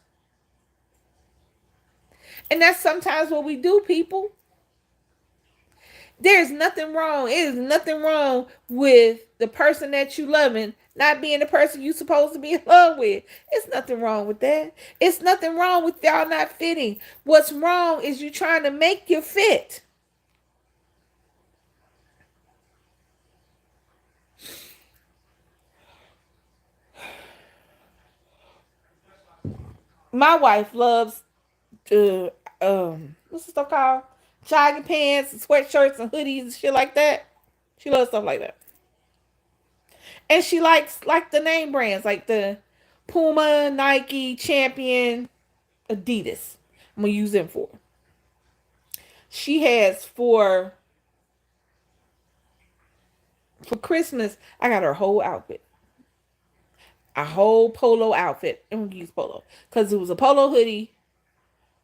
And that's sometimes what we do, people. There's nothing wrong. It is nothing wrong with the person that you loving not being the person you supposed to be in love with. It's nothing wrong with that. It's nothing wrong with y'all not fitting. What's wrong is you trying to make you fit. My wife loves what's the stuff called? Jogging pants and sweatshirts and hoodies and shit like that. She loves stuff like that. And she likes like the name brands, like the Puma, Nike, Champion, Adidas. I'm gonna use them for. She has for Christmas, I got her whole outfit. A whole polo outfit. I'm gonna use polo. Because it was a polo hoodie,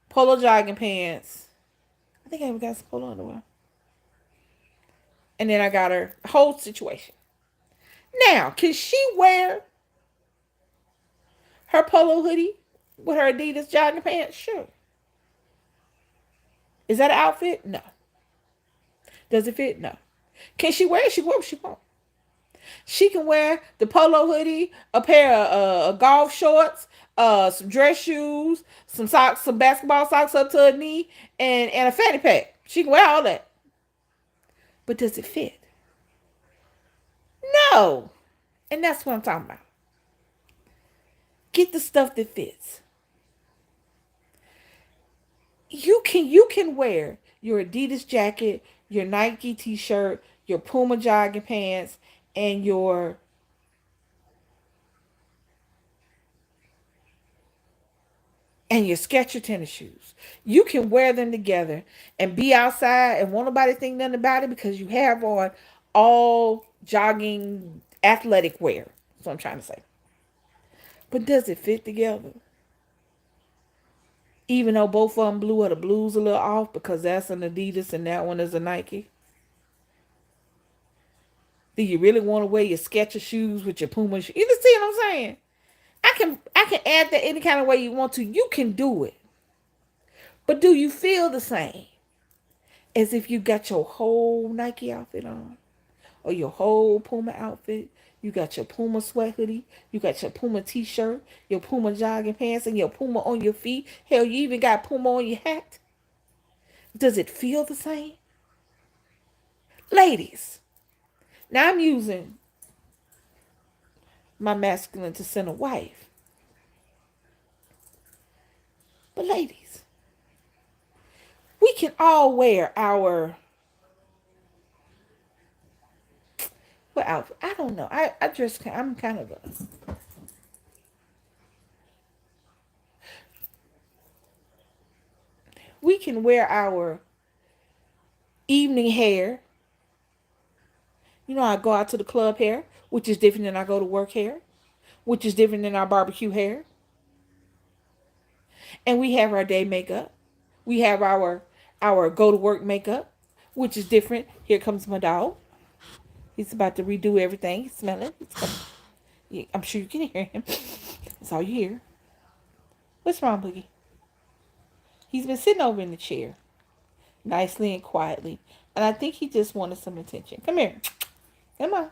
polo jogging pants. I think I even got some polo underwear. And then I got her a whole situation. Now, can she wear her polo hoodie with her Adidas jogging pants? Sure. Is that an outfit? No. Does it fit? No. Can she wear it? She will. She won't. She can wear the polo hoodie, a pair of golf shorts, some dress shoes, some socks, some basketball socks up to her knee, and a fanny pack. She can wear all that. But does it fit? No. And that's what I'm talking about. Get the stuff that fits. You can wear your Adidas jacket, your Nike t-shirt, your Puma jogging pants, and your Skechers tennis shoes. You can wear them together and be outside and won't nobody think nothing about it because you have on all jogging athletic wear. That's what I'm trying to say. But does it fit together? Even though both of them blue or the blues a little off because that's an Adidas and that one is a Nike. Do you really want to wear your Skechers shoes with your Puma shoes? You see what I'm saying? I can add that any kind of way you want to. You can do it. But do you feel the same as if you got your whole Nike outfit on? Or your whole Puma outfit? You got your Puma sweat hoodie. You got your Puma t-shirt, your Puma jogging pants, and your Puma on your feet. Hell, you even got Puma on your hat. Does it feel the same? Ladies, now I'm using my masculine to send a wife. But ladies, we can all wear our what outfit? I don't know. I just I'm kind of a we can wear our evening hair. You know, I go out to the club hair, which is different than I go to work hair, which is different than our barbecue hair. And we have our day makeup. We have our go to work makeup, which is different. Here comes my dog. He's about to redo everything. He's smelling. I'm sure you can hear him. That's all you hear. What's wrong, Boogie? He's been sitting over in the chair, nicely and quietly. And I think he just wanted some attention. Come here. Come on.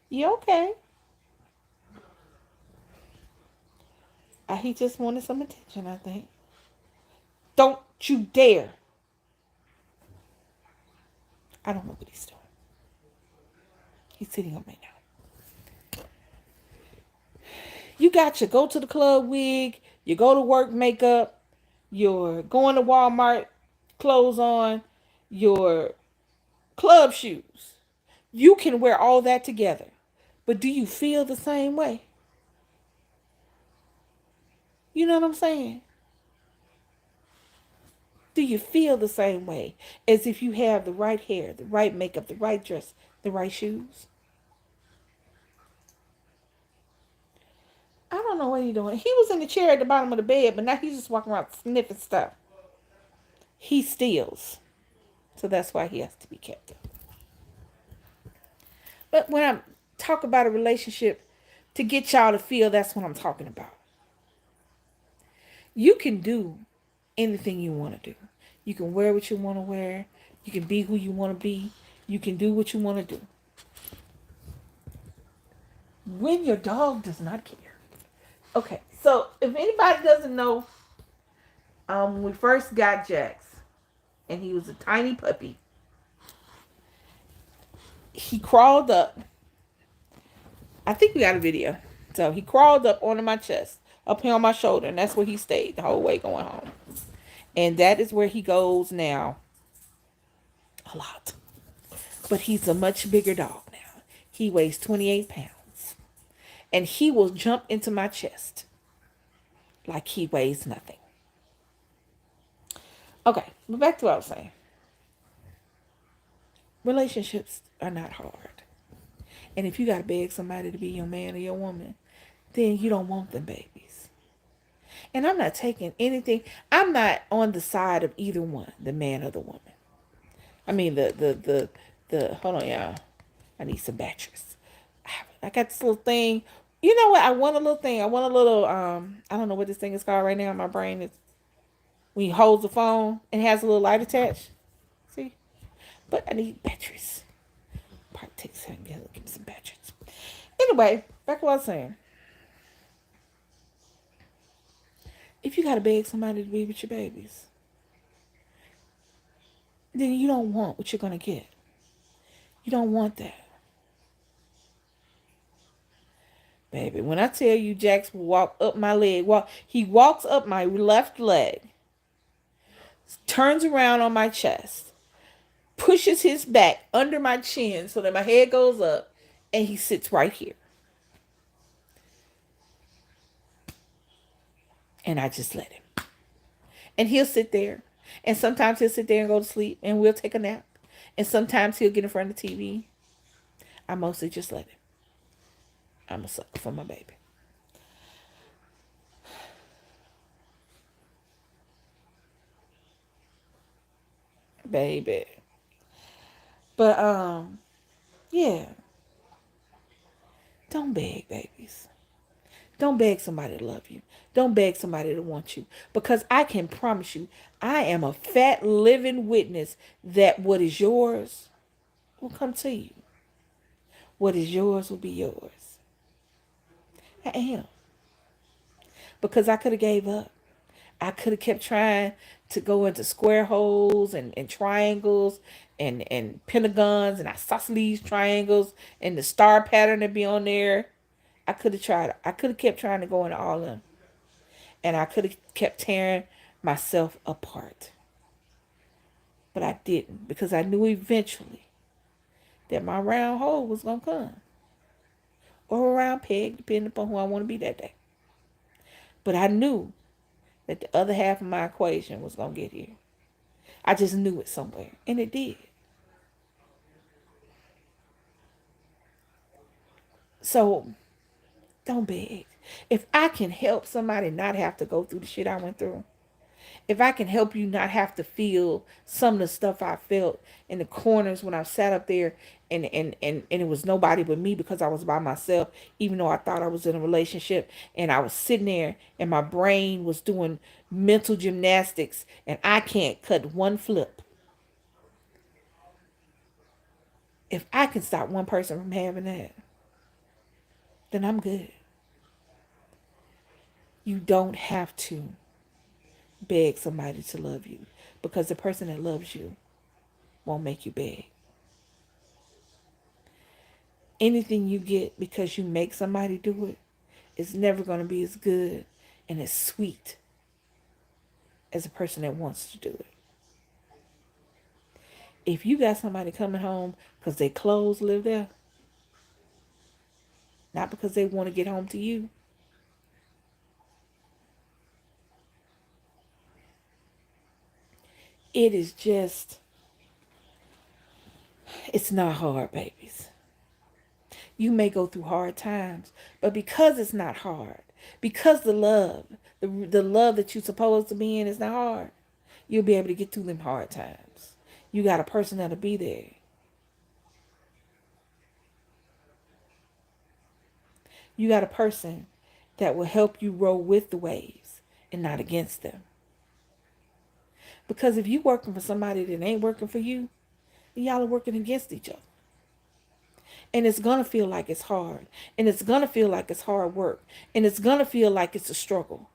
You okay? He just wanted some attention, I think. Don't you dare. I don't know what he's doing. He's sitting on me now. You got your go to the club wig, your go to work makeup, your going to Walmart clothes on, your club shoes. You can wear all that together. But do you feel the same way? You know what I'm saying? Do you feel the same way as if you have the right hair, the right makeup, the right dress, the right shoes? I don't know what he's doing. He was in the chair at the bottom of the bed, but now he's just walking around sniffing stuff. He steals. So that's why he has to be kept up. But when I talk about a relationship, to get y'all to feel, that's what I'm talking about. You can do anything you want to do. You can wear what you want to wear. You can be who you want to be. You can do what you want to do. When your dog does not care. Okay, so if anybody doesn't know, when we first got Jax, and he was a tiny puppy, he crawled up. I think we got a video. So he crawled up onto my chest, up here on my shoulder, and that's where he stayed the whole way going home. And that is where he goes now. A lot. But he's a much bigger dog now. He weighs 28 pounds. And he will jump into my chest like he weighs nothing. Okay, but back to what I was saying. Relationships are not hard. And if you got to beg somebody to be your man or your woman, then you don't want them babies. And I'm not taking anything. I'm not on the side of either one, the man or the woman. I mean, hold on, y'all. I need some batteries. I got this little thing. You know what? I want a little thing. I want a little, I don't know what this thing is called right now. My brain is, when you hold the phone and it has a little light attached. See? But I need batteries. Probably take a second to get me some batteries. Anyway, back to what I was saying. If you got to beg somebody to be with your babies, then you don't want what you're going to get. You don't want that. Baby, when I tell you Jax will walk up my leg, he walks up my left leg turns around on my chest, pushes his back under my chin so that my head goes up, and he sits right here. And I just let him. And he'll sit there. And sometimes he'll sit there and go to sleep, and we'll take a nap. And sometimes he'll get in front of the TV. I mostly just let him. I'm a sucker for my baby. Baby. But yeah. Don't beg, babies. Don't beg somebody to love you. Don't beg somebody to want you. Because I can promise you, I am a fat living witness that what is yours will come to you. What is yours will be yours. I am. Because I could have gave up. I could have kept trying to go into square holes and triangles and pentagons and isosceles triangles and the star pattern that be on there. I could have tried. I could have kept trying to go into all of them. And I could have kept tearing myself apart. But I didn't, because I knew eventually that my round hole was going to come. Or a round peg, depending upon who I want to be that day. But I knew that the other half of my equation was going to get here. I just knew it somewhere. And it did. So, don't beg. If I can help somebody not have to go through the shit I went through, if I can help you not have to feel some of the stuff I felt in the corners when I sat up there and it was nobody but me because I was by myself, even though I thought I was in a relationship, and I was sitting there and my brain was doing mental gymnastics and I can't cut one flip. If I can stop one person from having that, then I'm good. You don't have to beg somebody to love you, because the person that loves you won't make you beg. Anything you get because you make somebody do it is never going to be as good and as sweet as a person that wants to do it. If you got somebody coming home because their clothes live there, not because they want to get home to you, it is just, it's not hard, babies. You may go through hard times, but because it's not hard, because the love that you're supposed to be in is not hard, you'll be able to get through them hard times. You got a person that'll be there. You got a person that will help you roll with the waves and not against them. Because if you're working for somebody that ain't working for you, y'all are working against each other. And it's going to feel like it's hard. And it's going to feel like it's hard work. And it's going to feel like it's a struggle.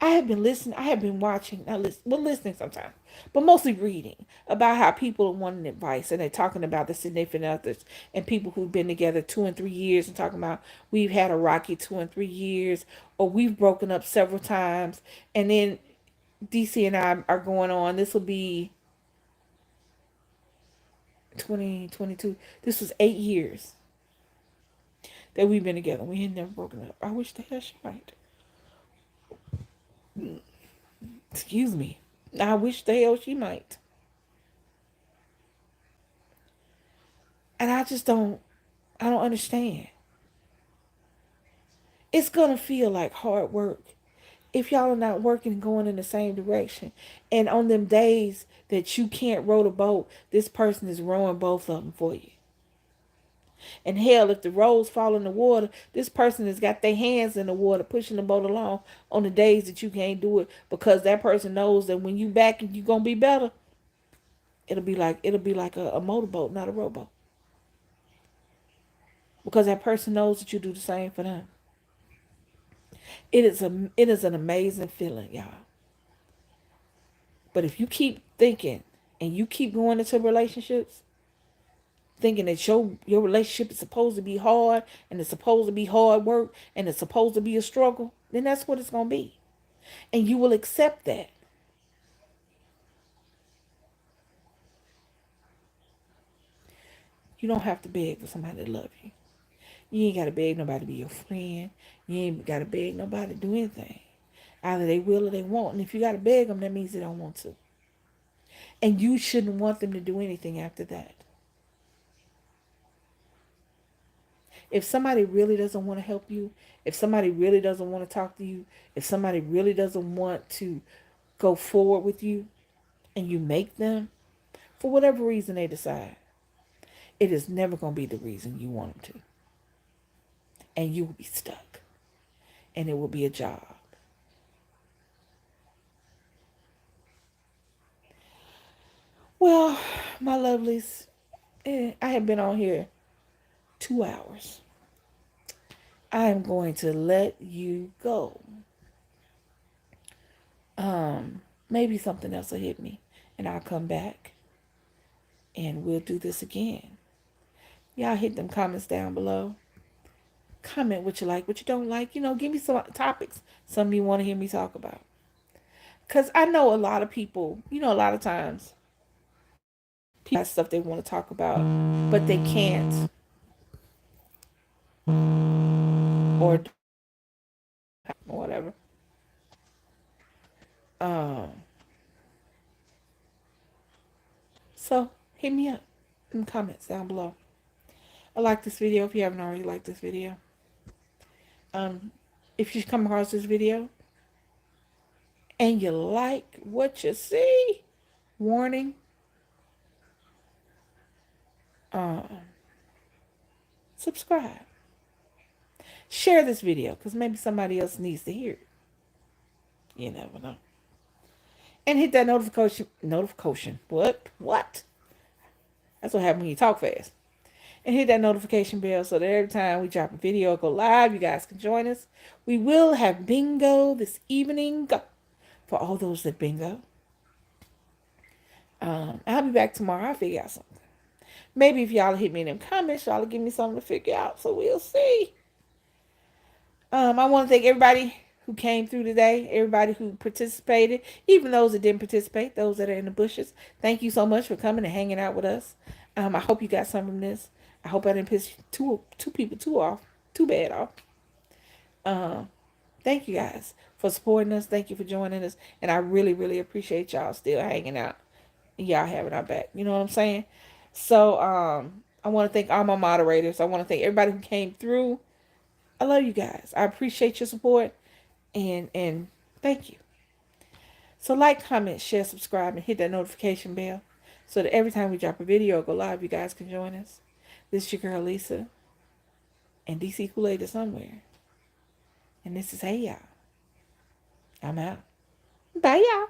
I have been listening. I have been watching. Listening sometimes, but mostly reading about how people are wanting advice, and they're talking about the significant others and people who've been together 2 and 3 years, and talking about we've had a rocky 2 and 3 years, or we've broken up several times, and then DC and I are going on. This will be 2022. This was 8 years that we've been together. We ain't never broken up. I wish the hell she might. Excuse me. I wish the hell she might. And I don't understand. It's going to feel like hard work if y'all are not working and going in the same direction. And on them days that you can't row the boat, this person is rowing both of them for you. And hell, if the rows fall in the water, this person has got their hands in the water pushing the boat along on the days that you can't do it, because that person knows that when you back and you're going to be better, it'll be like a motorboat, not a rowboat. Because that person knows that you do the same for them. It is an amazing feeling, y'all. But if you keep thinking and you keep going into relationships thinking that your relationship is supposed to be hard, and it's supposed to be hard work, and it's supposed to be a struggle, then that's what it's going to be. And you will accept that. You don't have to beg for somebody to love you. You ain't got to beg nobody to be your friend. You ain't got to beg nobody to do anything. Either they will or they won't. And if you got to beg them, that means they don't want to. And you shouldn't want them to do anything after that. If somebody really doesn't want to help you, if somebody really doesn't want to talk to you, if somebody really doesn't want to go forward with you, and you make them, for whatever reason they decide, it is never going to be the reason you want them to. And you will be stuck. And it will be a job. Well, my lovelies, I have been on here 2 hours. I am going to let you go. Maybe something else will hit me, and I'll come back, and we'll do this again. Y'all hit them comments down below. Comment what you like, what you don't like. Give me some topics, some you want to hear me talk about. Because I know a lot of people, a lot of times, people have stuff they want to talk about, but they can't, or whatever. Um, so hit me up in the comments down below. I like this video if you haven't already liked this video. If you come across this video and you like what you see, warning, subscribe. Share this video because maybe somebody else needs to hear it. You never know. And hit that notification. What? That's what happens when you talk fast. And hit that notification bell so that every time we drop a video or go live, you guys can join us. We will have bingo this evening for all those that bingo. I'll be back tomorrow. I'll figure out something. Maybe if y'all hit me in them comments, y'all will give me something to figure out. So we'll see. I want to thank everybody who came through today, everybody who participated, even those that didn't participate, those that are in the bushes. Thank you so much for coming and hanging out with us. I hope you got some from this. I hope I didn't piss two people too bad off. Thank you guys for supporting us. Thank you for joining us. And I really, really appreciate y'all still hanging out and y'all having our back. You know what I'm saying? So I want to thank all my moderators. I want to thank everybody who came through. I love you guys. I appreciate your support. And thank you. So like, comment, share, subscribe, and hit that notification bell so that every time we drop a video or go live, you guys can join us. This is your girl, Lisa. And DC Kool-Aid is somewhere. And this is Hey Y'all. I'm out. Bye, y'all.